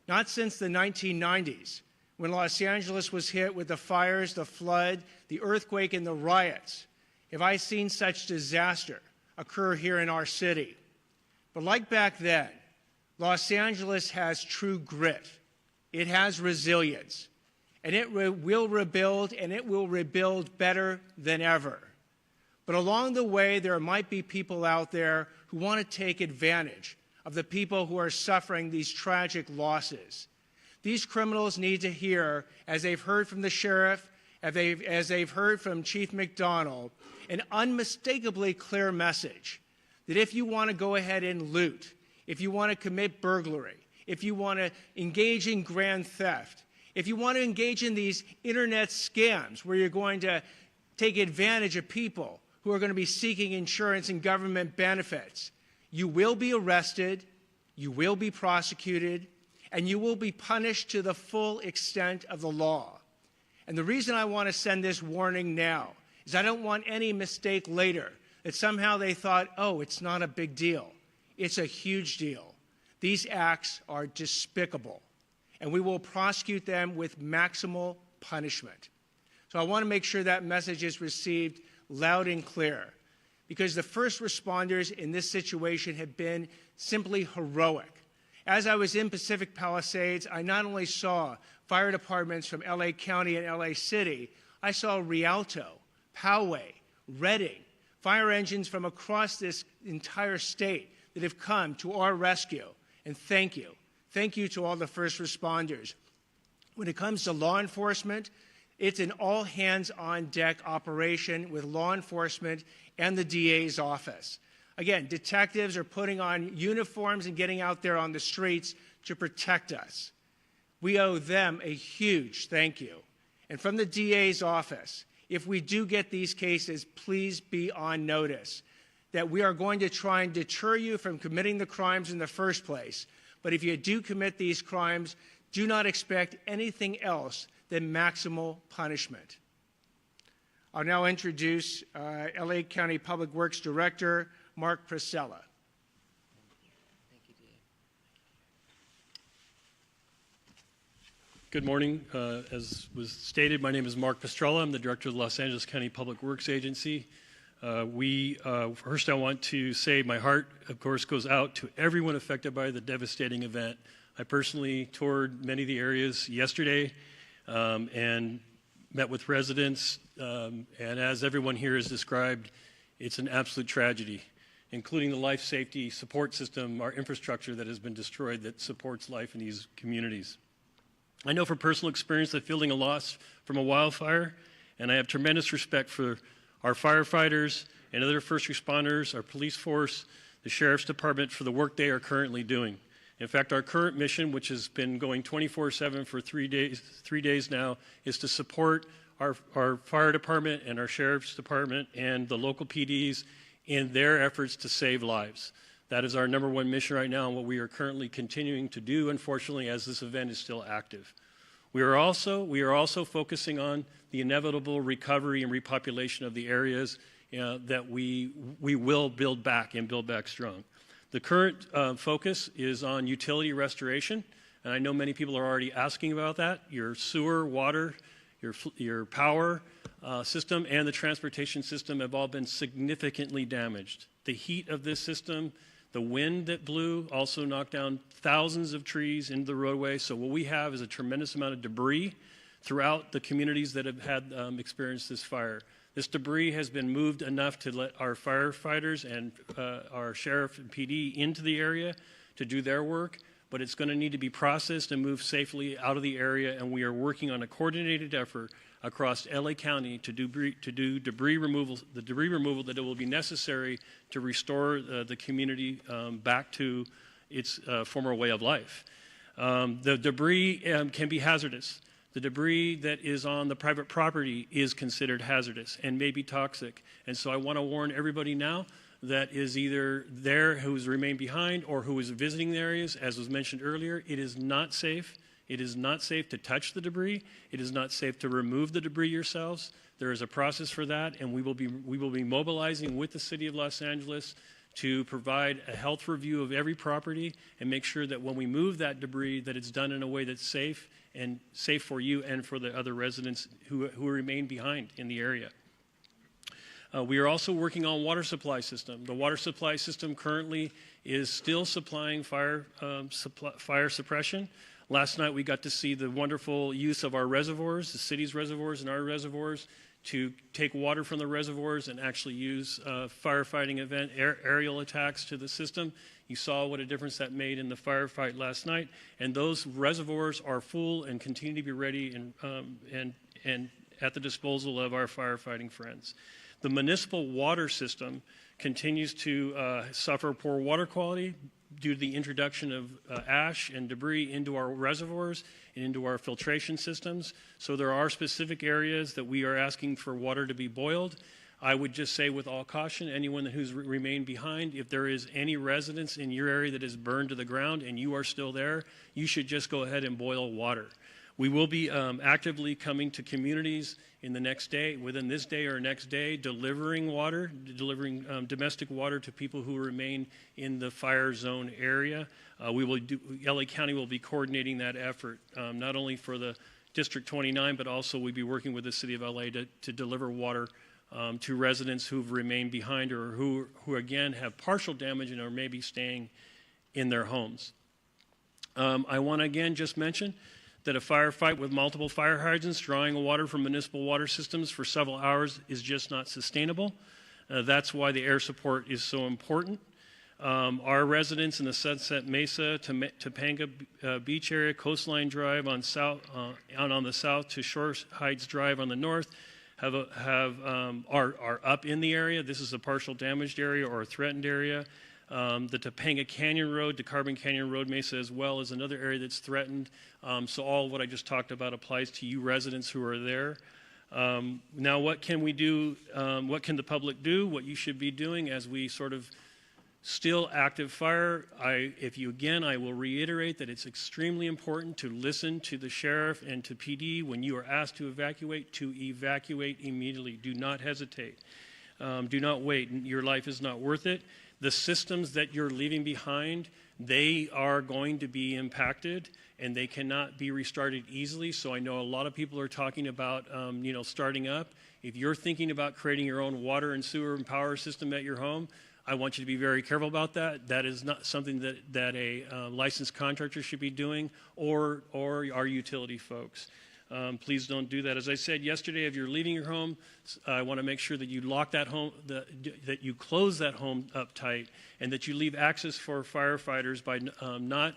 S9: Not since the 1990s, when Los Angeles was hit with the fires, the flood, the earthquake, and the riots, have I seen such disaster occur here in our city. But like back then, Los Angeles has true grit, It has resilience. And it will rebuild, and it will rebuild better than ever. But along the way, there might be people out there who want to take advantage of the people who are suffering these tragic losses. These criminals need to hear, as they've heard from the sheriff, as they've heard from Chief McDonald, an unmistakably clear message that if you want to go ahead and loot, if you want to commit burglary, if you want to engage in grand theft, if you want to engage in these internet scams where you're going to take advantage of people who are going to be seeking insurance and government benefits, you will be arrested, you will be prosecuted, and you will be punished to the full extent of the law. And the reason I want to send this warning now is I don't want any mistake later that somehow they thought, oh, it's not a big deal. It's a huge deal. These acts are despicable, and we will prosecute them with maximal punishment. So I want to make sure that message is received loud and clear, because the first responders in this situation have been simply heroic. As I was in Pacific Palisades, I not only saw fire departments from LA County and LA City, I saw Rialto, Poway, Redding, fire engines from across this entire state that have come to our rescue. And thank you. Thank you to all the first responders. When it comes to law enforcement, it's an all-hands-on-deck operation with law enforcement and the DA's office. Again, detectives are putting on uniforms and getting out there on the streets to protect us. We owe them a huge thank you. And from the DA's office, if we do get these cases, please be on notice that we are going to try and deter you from committing the crimes in the first place. But if you do commit these crimes, do not expect anything else than maximal punishment. I'll now introduce LA County Public Works Director, Mark Priscilla.
S10: Good morning. As was stated, my name is Mark Pastrella. I'm the Director of the Los Angeles County Public Works Agency. First I want to say my heart, of course, goes out to everyone affected by the devastating event. I personally toured many of the areas yesterday and met with residents, and as everyone here has described, it's an absolute tragedy, including the life safety support system, our infrastructure that has been destroyed that supports life in these communities. I know from personal experience that fielding a loss from a wildfire, and I have tremendous respect for our firefighters and other first responders, our police force, the Sheriff's Department for the work they are currently doing. In fact, our current mission, which has been going 24/7 for 3 days now, is to support our fire department and our Sheriff's Department and the local PDs in their efforts to save lives. That is our number one mission right now and what we are currently continuing to do, unfortunately, as this event is still active. We are also focusing on the inevitable recovery and repopulation of the areas that we will build back and build back strong. The current focus is on utility restoration, and I know many people are already asking about that. Your sewer, water, your power system, and the transportation system have all been significantly damaged. The heat of this system, the wind that blew also knocked down thousands of trees into the roadway. So what we have is a tremendous amount of debris throughout the communities that have had experienced this fire. This debris has been moved enough to let our firefighters and our sheriff and PD into the area to do their work, but it's going to need to be processed and moved safely out of the area, and we are working on a coordinated effort across LA County to do debris removal, the debris removal that it will be necessary to restore the community back to its former way of life. The debris can be hazardous. The debris that is on the private property is considered hazardous and may be toxic. And so I want to warn everybody now that is either there who's remained behind or who is visiting the areas. As was mentioned earlier, it is not safe. It is not safe to touch the debris. It is not safe to remove the debris yourselves. There is a process for that, and we will be mobilizing with the City of Los Angeles to provide a health review of every property and make sure that when we move that debris, that it's done in a way that's safe and safe for you and for the other residents who remain behind in the area. We are also working on water supply system. The water supply system currently is still supplying fire suppression. Last night we got to see the wonderful use of our reservoirs, the city's reservoirs and our reservoirs, to take water from the reservoirs and actually use firefighting event aerial attacks to the system. You saw what a difference that made in the firefight last night, and those reservoirs are full and continue to be ready and at the disposal of our firefighting friends. The municipal water system continues to suffer poor water quality due to the introduction of ash and debris into our reservoirs and into our filtration systems. So there are specific areas that we are asking for water to be boiled. I would just say with all caution, anyone who's remained behind, if there is any residence in your area that is burned to the ground and you are still there, you should just go ahead and boil water. We will be actively coming to communities in the next day, within this day or next day, delivering water, delivering domestic water to people who remain in the fire zone area. LA County will be coordinating that effort, not only for the District 29, but also we'll be working with the City of LA to deliver water to residents who've remained behind or who again have partial damage and are maybe staying in their homes. I want to again just mention that a firefight with multiple fire hydrants drawing water from municipal water systems for several hours is just not sustainable. That's why the air support is so important. Our residents in the Sunset Mesa, Topanga Beach area, Coastline Drive on the south to Shore Heights Drive on the north are up in the area. This is a partial damaged area or a threatened area. The Topanga Canyon Road to Carbon Canyon Road Mesa as well is another area that's threatened. So all of what I just talked about applies to you residents who are there. Now what can we do? What can the public do? What you should be doing as we sort of still active fire. I will reiterate that it's extremely important to listen to the sheriff and to PD when you are asked to evacuate immediately. Do not hesitate. Do not wait. Your life is not worth it. The systems that you're leaving behind, they are going to be impacted and they cannot be restarted easily. So I know a lot of people are talking about, starting up. If you're thinking about creating your own water and sewer and power system at your home, I want you to be very careful about that. That is not something that a licensed contractor should be doing or our utility folks. Please don't do that. As I said yesterday, if you're leaving your home, I want to make sure that you lock that home, that you close that home up tight, and that you leave access for firefighters by not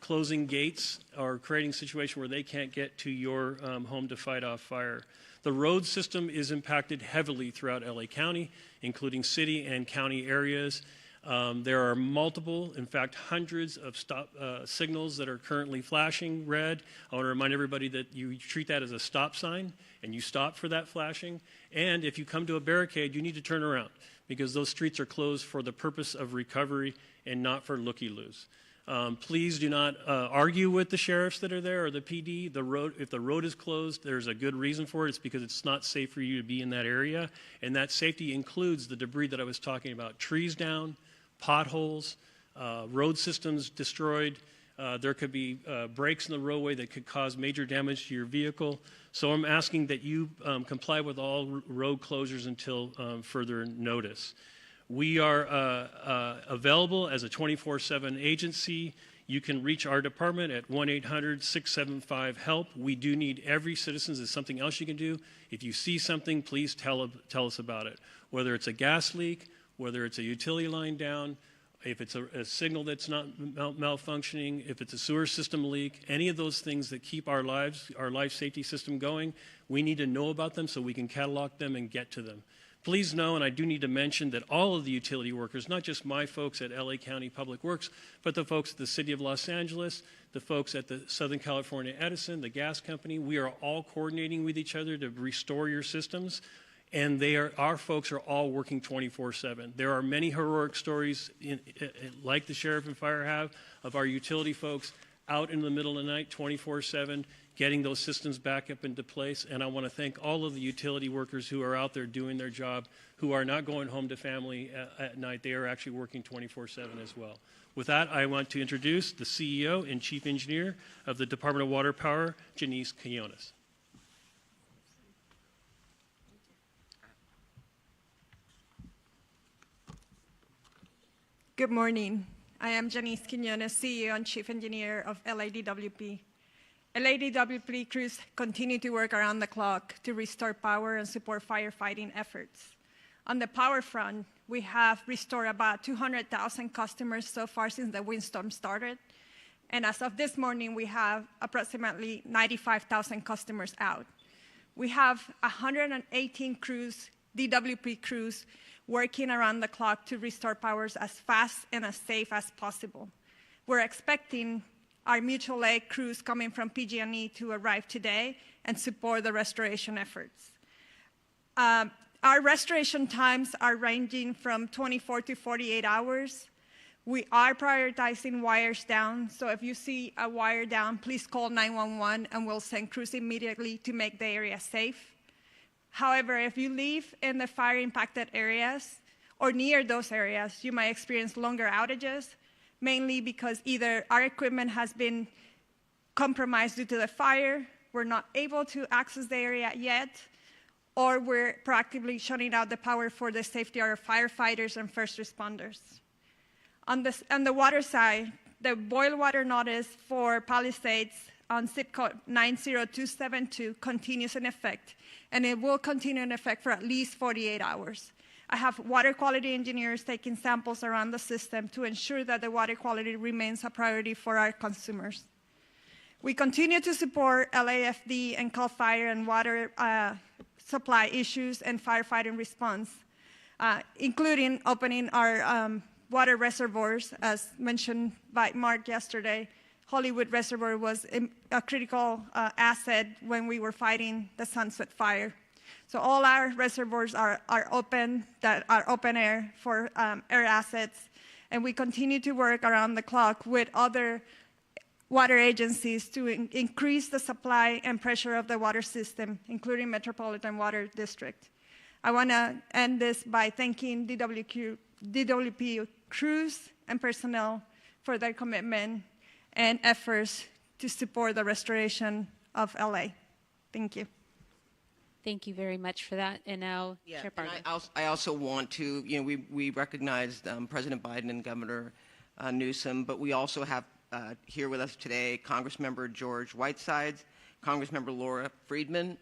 S10: closing gates or creating a situation where they can't get to your home to fight off fire. The road system is impacted heavily throughout LA County, including city and county areas. There are multiple, in fact, hundreds of stop signals that are currently flashing red. I want to remind everybody that you treat that as a stop sign and you stop for that flashing. And if you come to a barricade, you need to turn around because those streets are closed for the purpose of recovery and not for looky-loos. Please do not argue with the sheriffs that are there or the PD. If the road is closed, there's a good reason for it. It's because it's not safe for you to be in that area. And that safety includes the debris that I was talking about. Trees down, potholes, road systems destroyed. There could be breaks in the roadway that could cause major damage to your vehicle. So I'm asking that you comply with all road closures until further notice. We are available as a 24/7 agency. You can reach our department at 1-800-675-HELP. We do need every citizen. There's something else you can do. If you see something, please tell us about it. Whether it's a gas leak, whether it's a utility line down, if it's a signal that's not malfunctioning, if it's a sewer system leak, any of those things that keep our life safety system going, we need to know about them so we can catalog them and get to them. Please know, and I do need to mention, that all of the utility workers, not just my folks at LA County Public Works, but the folks at the City of Los Angeles, the folks at the Southern California Edison, the gas company, we are all coordinating with each other to restore your systems. And our folks are all working 24/7. There are many heroic stories, like the sheriff and fire have, of our utility folks out in the middle of the night, 24/7, getting those systems back up into place. And I want to thank all of the utility workers who are out there doing their job, who are not going home to family at night. They are actually working 24/7 as well. With that, I want to introduce the CEO and Chief Engineer of the Department of Water Power, Janice Quinones.
S11: Good morning. I am Janice Quinones, CEO and Chief Engineer of LADWP. LADWP crews continue to work around the clock to restore power and support firefighting efforts. On the power front, we have restored about 200,000 customers so far since the windstorm started. And as of this morning, we have approximately 95,000 customers out. We have 118 crews, DWP crews, working around the clock to restore powers as fast and as safe as possible. We're expecting our mutual aid crews coming from PG&E to arrive today and support the restoration efforts. Our restoration times are ranging from 24 to 48 hours. We are prioritizing wires down, so if you see a wire down, please call 911 and we'll send crews immediately to make the area safe. However, if you live in the fire-impacted areas or near those areas, you might experience longer outages, mainly because either our equipment has been compromised due to the fire, we're not able to access the area yet, or we're proactively shutting out the power for the safety of our firefighters and first responders. On the water side, the boil water notice for Palisades on zip code 90272 continues in effect, and it will continue in effect for at least 48 hours. I have water quality engineers taking samples around the system to ensure that the water quality remains a priority for our consumers. We continue to support LAFD and CAL FIRE and water supply issues and firefighting response, including opening our water reservoirs, as mentioned by Mark yesterday. Hollywood Reservoir was a critical asset when we were fighting the Sunset Fire. So all our reservoirs are open, that are open air for air assets, and we continue to work around the clock with other water agencies to increase the supply and pressure of the water system, including Metropolitan Water District. I want to end this by thanking DWP crews and personnel for their commitment and efforts to support the restoration of LA. Thank you.
S2: Thank you very much for that. And now, Chair Parker.
S1: I also want to, we recognized President Biden and Governor Newsom, but we also have here with us today Congressmember George Whitesides, Congressmember Laura Friedman,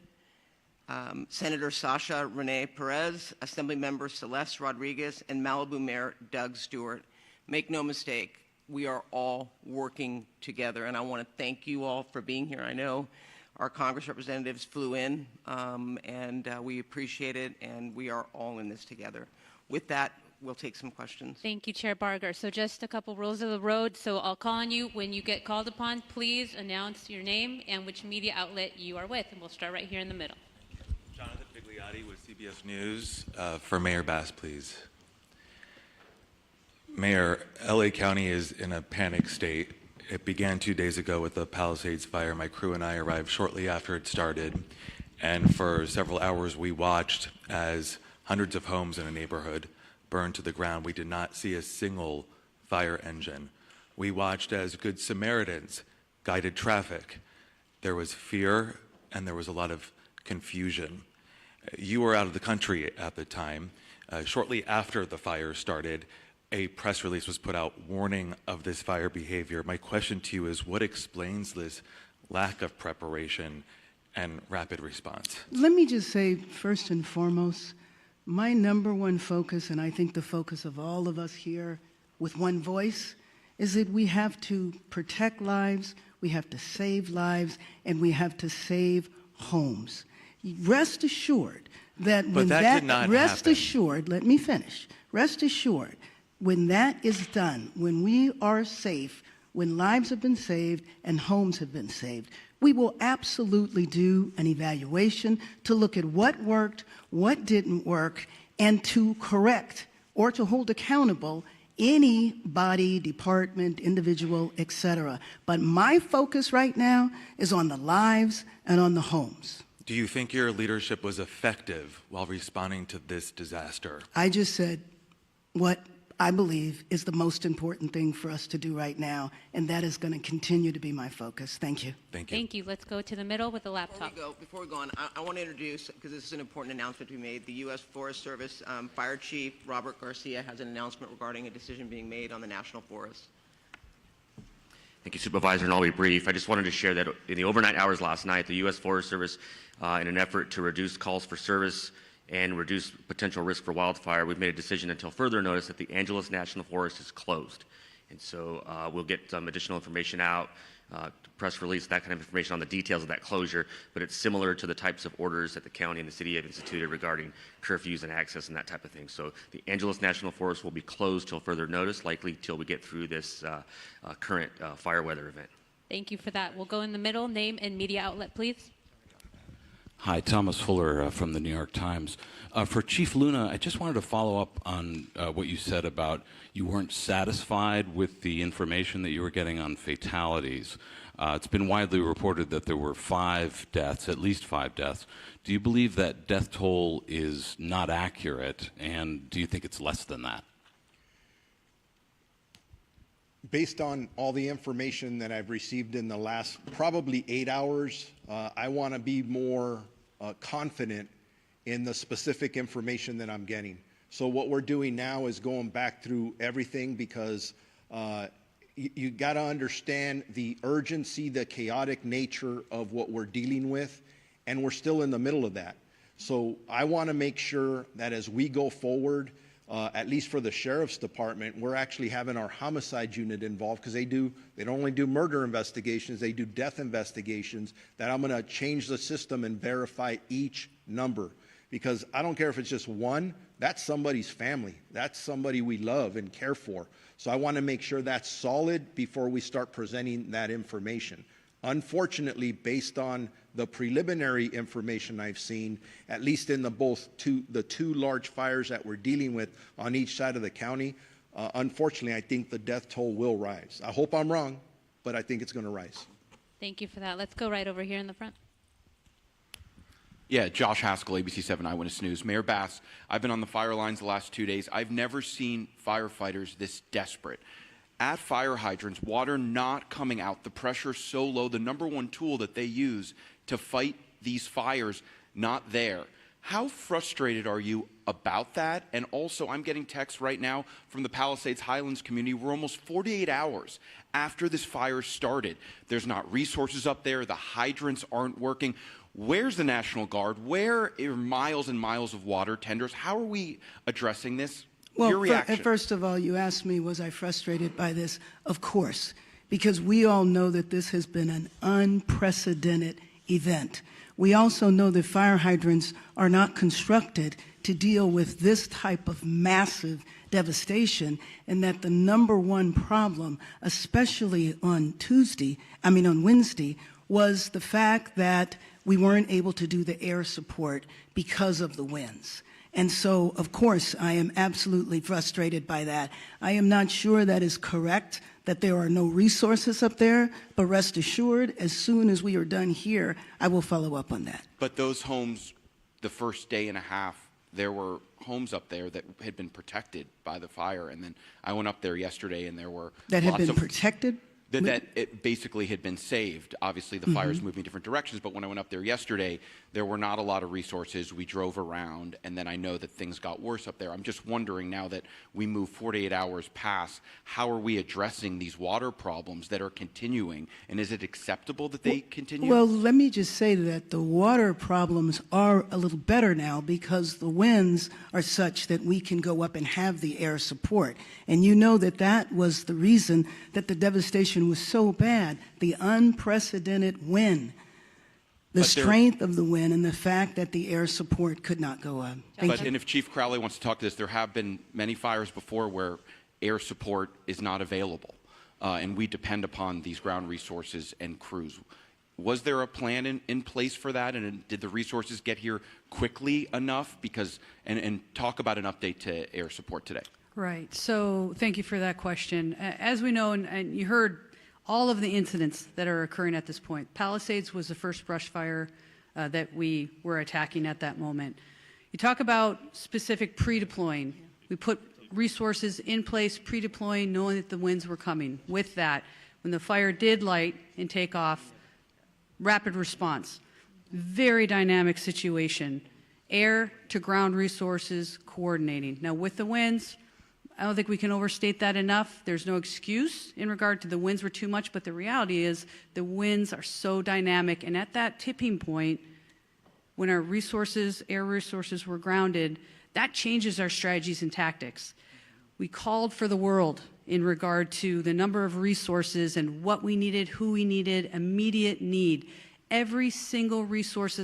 S1: Senator Sasha Renee Perez, Assemblymember Celeste Rodriguez, and Malibu Mayor Doug Stewart. Make no mistake, we are all working together, and I want to thank you all for being here. I know our Congress representatives flew in, and we appreciate it, and we are all in this together. With that, we'll take some questions.
S2: Thank you, Chair Barger. So just a couple rules of the road. So I'll call on you. When you get called upon, please announce your name and which media outlet you are with, and we'll start right here in the middle.
S12: Jonathan Bigliotti with CBS News. For Mayor Bass, please. Mayor, LA County is in a panic state. It began 2 days ago with the Palisades fire. My crew and I arrived shortly after it started, and for several hours we watched as hundreds of homes in a neighborhood burned to the ground. We did not see a single fire engine. We watched as Good Samaritans guided traffic. There was fear and there was a lot of confusion. You were out of the country at the time. Shortly after the fire started, a press release was put out warning of this fire behavior. My question to you is, what explains this lack of preparation and rapid response?
S3: Let me just say, first and foremost, my number one focus, and I think the focus of all of us here with one voice, is that we have to protect lives, we have to save lives, and we have to save homes. Rest assured that when
S12: did not
S3: rest
S12: happen.
S3: assured, let me finish. Rest assured, when that is done, when we are safe, when lives have been saved and homes have been saved, we will absolutely do an evaluation to look at what worked, what didn't work, and to correct or to hold accountable any body, department, individual, etc. But my focus right now is on the lives and on the homes.
S12: Do you think your leadership was effective while responding to this disaster?
S3: I just said what I believe is the most important thing for us to do right now, and that is going to continue to be my focus. Thank you.
S12: Thank you.
S2: Thank you. Let's go to the middle with the laptop.
S1: Before we go on, I want to introduce, because this is an important announcement we made, the U.S. Forest Service Fire Chief Robert Garcia has an announcement regarding a decision being made on the National Forest.
S13: Thank you, Supervisor, and I'll be brief. I just wanted to share that in the overnight hours last night, the U.S. Forest Service, in an effort to reduce calls for service and reduce potential risk for wildfire, we've made a decision until further notice that the Angeles National Forest is closed. And so we'll get some additional information out, press release, that kind of information on the details of that closure, but it's similar to the types of orders that the county and the city have instituted regarding curfews and access and that type of thing. So the Angeles National Forest will be closed till further notice, likely till we get through this current fire weather event.
S2: Thank you for that. We'll go in the middle. Name and media outlet, please.
S14: Hi, Thomas Fuller from the New York Times. For Chief Luna, I just wanted to follow up on what you said about you weren't satisfied with the information that you were getting on fatalities. It's been widely reported that there were 5 deaths, at least 5 deaths. Do you believe that death toll is not accurate, and do you think it's less than that?
S7: Based on all the information that I've received in the last probably 8 hours, I want to be more confident in the specific information that I'm getting. So what we're doing now is going back through everything because you got to understand the urgency, the chaotic nature of what we're dealing with, and we're still in the middle of that. So I want to make sure that as we go forward, at least for the Sheriff's Department, we're actually having our homicide unit involved because they don't only do murder investigations, they do death investigations, that I'm going to change the system and verify each number. Because I don't care if it's just one, that's somebody's family. That's somebody we love and care for. So I want to make sure that's solid before we start presenting that information. Unfortunately, based on the preliminary information I've seen, at least in the two large fires that we're dealing with on each side of the county, unfortunately, I think the death toll will rise. I hope I'm wrong, but I think it's going to rise.
S2: Thank you for that. Let's go right over here in the front.
S15: Yeah, Josh Haskell, ABC 7 Eyewitness News. Mayor Bass, I've been on the fire lines the last 2 days. I've never seen firefighters this desperate. At fire hydrants, water not coming out, the pressure so low, the #1 tool that they use to fight these fires, not there. How frustrated are you about that? And also, I'm getting texts right now from the Palisades Highlands community. We're almost 48 hours after this fire started. There's not resources up there. The hydrants aren't working. Where's the National Guard? Where are miles and miles of water tenders? How are we addressing this? Your
S3: Well,
S15: reaction.
S3: first of all, you asked me, was I frustrated by this? Of course, because we all know that this has been an unprecedented event. We also know that fire hydrants are not constructed to deal with this type of massive devastation, and that the #1 problem, especially on Wednesday, was the fact that we weren't able to do the air support because of the winds. And so, of course, I am absolutely frustrated by that. I am not sure that is correct, that there are no resources up there, but rest assured, as soon as we are done here, I will follow up on that.
S15: But those homes, the first day and a half, there were homes up there that had been protected by the fire. And then I went up there yesterday and there were
S3: That had
S15: lots
S3: been
S15: of
S3: protected?
S15: that it basically had been saved. Obviously, the fire's moving different directions, but when I went up there yesterday, there were not a lot of resources. We drove around, and then I know that things got worse up there. I'm just wondering, now that we move 48 hours past, how are we addressing these water problems that are continuing, and is it acceptable that they continue?
S3: Well, let me just say that the water problems are a little better now because the winds are such that we can go up and have the air support. And you know that that was the reason that the devastation was so bad, the unprecedented wind, the strength of the wind, and the fact that the air support could not go up.
S15: And if Chief Crowley wants to talk to this, there have been many fires before where air support is not available, and we depend upon these ground resources and crews. Was there a plan in place for that, and did the resources get here quickly enough? And talk about an update to air support today.
S6: Right. So thank you for that question. As we know, and you heard all of the incidents that are occurring at this point. Palisades was the first brush fire that we were attacking at that moment. You talk about specific pre-deploying. We put resources in place, pre-deploying, knowing that the winds were coming. With that, when the fire did light and take off, rapid response. Very dynamic situation. Air to ground resources coordinating. Now with the winds, I don't think we can overstate that enough. There's no excuse in regard to the winds were too much, but the reality is the winds are so dynamic. And at that tipping point, when our resources, air resources were grounded, that changes our strategies and tactics. We called for the world in regard to the number of resources and what we needed, who we needed, immediate need. Every single resource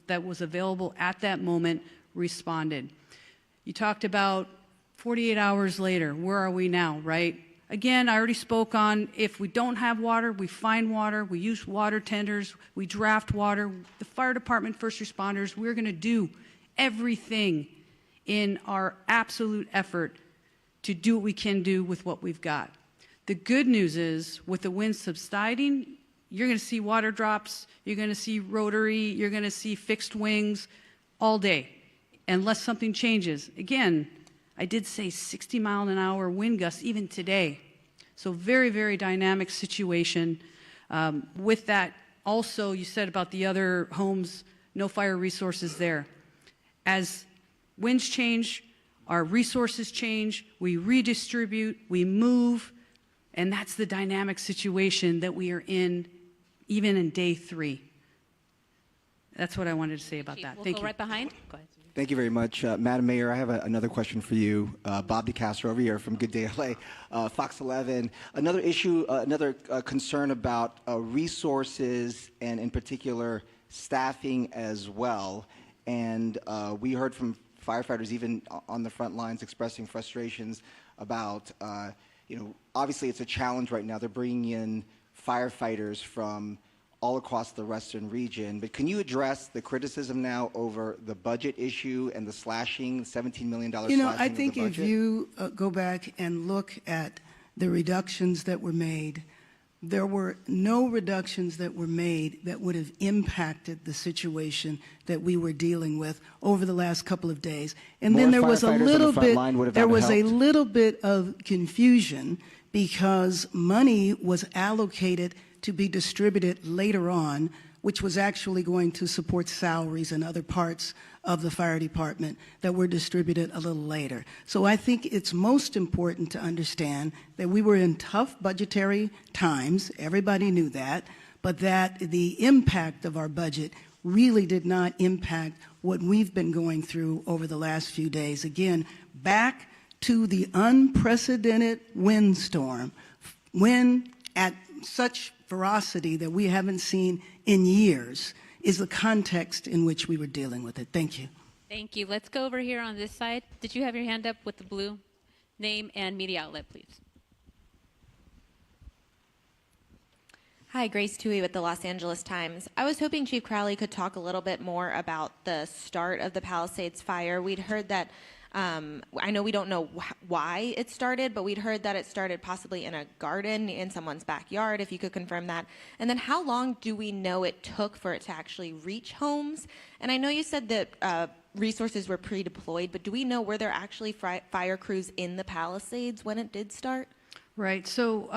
S6: that was available at that moment responded. You talked about 48 hours later, where are we now, right? Again, I already spoke on if we don't have water, we find water, we use water tenders, we draft water. The fire department, first responders, we're going to do everything in our absolute effort to do what we can do with what we've got. The good news is, with the wind subsiding, you're going to see water drops, you're going to see rotary, you're going to see fixed wings all day, unless something changes. Again, I did say 60-mile-an-hour wind gusts even today. So very, very dynamic situation. With that, also, you said about the other homes, no fire resources there. As winds change, our resources change, we redistribute, we move, and that's the dynamic situation that we are in even in day 3. That's what I wanted to say about that.
S2: We'll
S6: Thank
S2: go
S6: you.
S2: right behind. Go ahead.
S16: Thank you very much. Madam Mayor, I have another question for you. Bob DeCastro over here from Good Day LA, Fox 11. Another issue, another concern about resources and in particular staffing as well. And we heard from firefighters even on the front lines expressing frustrations about, obviously it's a challenge right now. They're bringing in firefighters from all across the western region, but can you address the criticism now over the budget issue and the slashing, $17 million slashing
S3: I
S16: of the
S3: think
S16: budget?
S3: if you go back and look at the reductions that were made, there were no reductions that were made that would have impacted the situation that we were dealing with over the last couple of days. And then there was a little bit of confusion because money was allocated to be distributed later on, which was actually going to support salaries and other parts of the fire department that were distributed a little later. So I think it's most important to understand that we were in tough budgetary times, everybody knew that, but that the impact of our budget really did not impact what we've been going through over the last few days. Again, back to the unprecedented windstorm, wind at such ferocity that we haven't seen in years is the context in which we were dealing with it. Thank you.
S2: Thank you. Let's go over here on this side. Did you have your hand up with the blue? Name and media outlet, please.
S4: Hi, Grace Tui with the Los Angeles Times. I was hoping Chief Crowley could talk a little bit more about the start of the Palisades fire. We'd heard that I know we don't know why it started, but we'd heard that it started possibly in a garden in someone's backyard, if you could confirm that. And then how long do we know it took for it to actually reach homes? And I know you said that resources were pre-deployed, but do we know were there actually fire crews in the Palisades when it did start?
S6: Right. So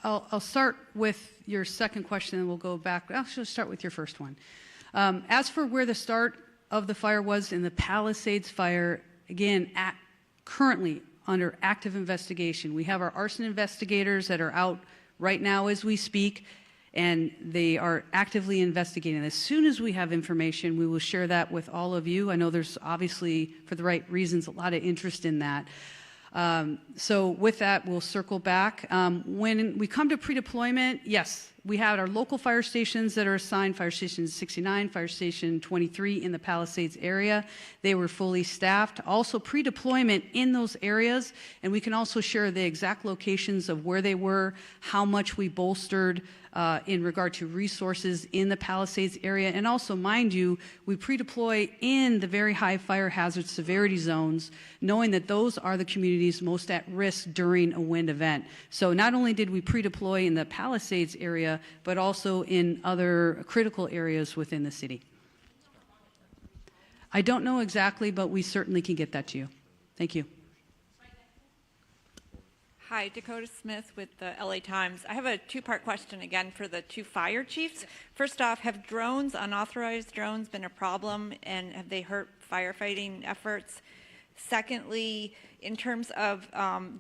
S6: I'll start with your second question, and we'll go back. I'll actually start with your first one. As for where the start of the fire was in the Palisades fire, again, currently under active investigation. We have our arson investigators that are out right now as we speak, and they are actively investigating. As soon as we have information, we will share that with all of you. I know there's obviously, for the right reasons, a lot of interest in that. So with that, we'll circle back. When we come to pre-deployment, yes, we had our local fire stations that are assigned, Fire Station 69, Fire Station 23 in the Palisades area. They were fully staffed. Also pre-deployment in those areas, and we can also share the exact locations of where they were, how much we bolstered in regard to resources in the Palisades area. And also, mind you, we pre-deploy in the very high fire hazard severity zones, knowing that those are the communities most at risk during a wind event. So not only did we pre-deploy in the Palisades area, but also in other critical areas within the city. I don't know exactly, but we certainly can get that to you. Thank you.
S17: Hi, Dakota Smith with the LA Times. I have a two-part question again for the two fire chiefs. First off, have drones, unauthorized drones, been a problem, and have they hurt firefighting efforts? Secondly, in terms of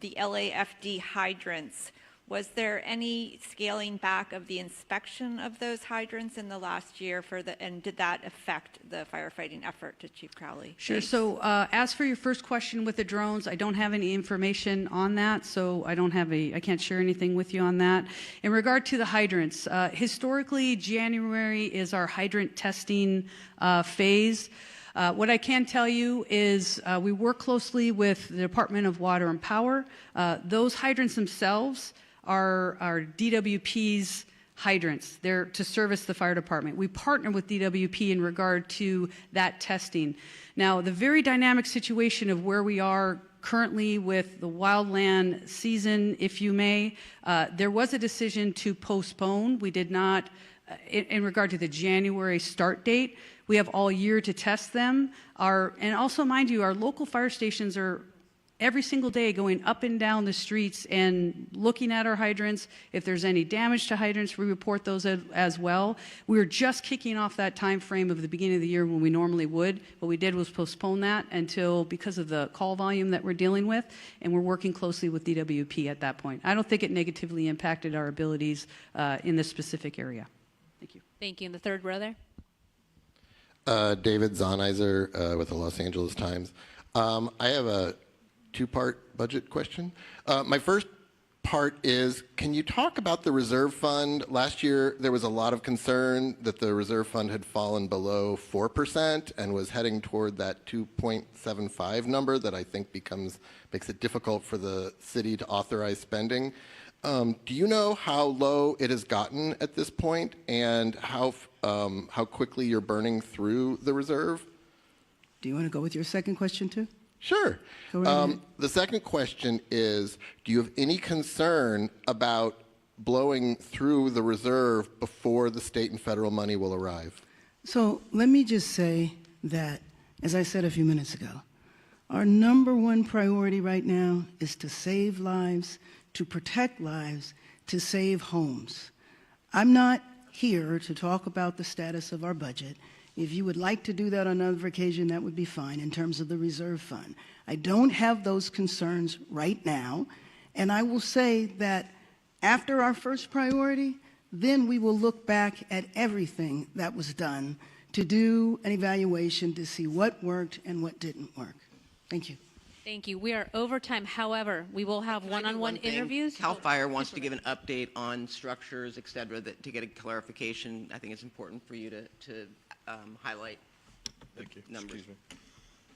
S17: the LAFD hydrants, was there any scaling back of the inspection of those hydrants in the last year and did that affect the firefighting effort, to Chief Crowley?
S6: Sure. So as for your first question with the drones, I don't have any information on that, so I can't share anything with you on that. In regard to the hydrants, historically, January is our hydrant testing phase. What I can tell you is we work closely with the Department of Water and Power. Those hydrants themselves are DWP's hydrants. They're to service the fire department. We partner with DWP in regard to that testing. Now, the very dynamic situation of where we are currently with the wildland season, if you may, there was a decision to postpone. We did not, in regard to the January start date, we have all year to test them. And also, mind you, our local fire stations are every single day going up and down the streets and looking at our hydrants. If there's any damage to hydrants, we report those as well. We were just kicking off that time frame of the beginning of the year when we normally would. What we did was postpone that because of the call volume that we're dealing with, and we're working closely with DWP at that point. I don't think it negatively impacted our abilities in this specific area. Thank you.
S2: Thank you. In the third row there.
S18: David Zahnizer with the Los Angeles Times. I have a two-part budget question. My first part is, can you talk about the reserve fund? Last year, there was a lot of concern that the reserve fund had fallen below 4% and was heading toward that 2.75 number that I think makes it difficult for the city to authorize spending. Do you know how low it has gotten at this point and how quickly you're burning through the reserve?
S3: Do you want to go with your second question too?
S18: Sure.
S3: Go right ahead.
S18: The second question is, do you have any concern about blowing through the reserve before the state and federal money will arrive?
S3: So let me just say that, as I said a few minutes ago, our number one priority right now is to save lives, to protect lives, to save homes. I'm not here to talk about the status of our budget. If you would like to do that on another occasion, that would be fine in terms of the reserve fund. I don't have those concerns right now, and I will say that after our first priority, then we will look back at everything that was done to do an evaluation to see what worked and what didn't work. Thank you.
S2: Thank you. We are over time. However, we will have one-on-one interviews.
S1: CAL FIRE wants to give an update on structures, et cetera, to get a clarification. I think it's important for you to highlight the numbers.
S19: Excuse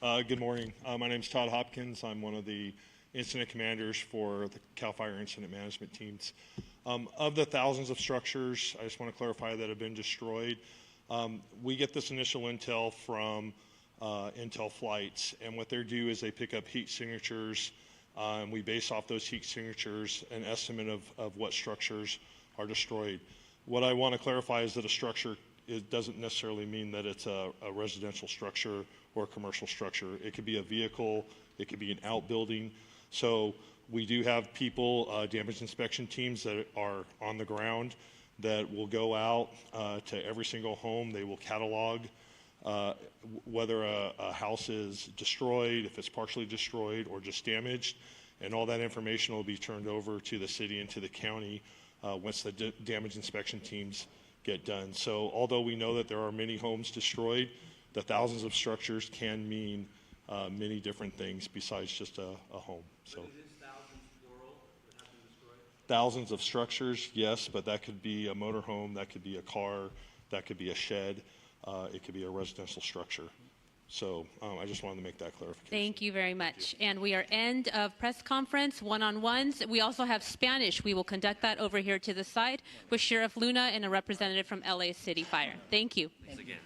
S19: me. Good morning. My name is Todd Hopkins. I'm one of the incident commanders for the CAL FIRE incident management teams. Of the thousands of structures, I just want to clarify, that have been destroyed, we get this initial intel from Intel flights, and what they do is they pick up heat signatures, and we base off those heat signatures an estimate of what structures are destroyed. What I want to clarify is that a structure, it doesn't necessarily mean that it's a residential structure or a commercial structure. It could be a vehicle, it could be an outbuilding. So we do have people, damage inspection teams that are on the ground that will go out to every single home. They will catalog whether a house is destroyed, if it's partially destroyed or just damaged, and all that information will be turned over to the city and to the county once the damage inspection teams get done. So although we know that there are many homes destroyed, the thousands of structures can mean many different things besides just a home. So thousands of structures, yes, but that could be a motorhome, that could be a car, that could be a shed, it could be a residential structure. So I just wanted to make that clarification.
S2: Thank you very much. And we are end of press conference, one-on-ones. We also have Spanish. We will conduct that over here to the side with Sheriff Luna and a representative from LA City Fire. Thank you.
S13: Thanks again.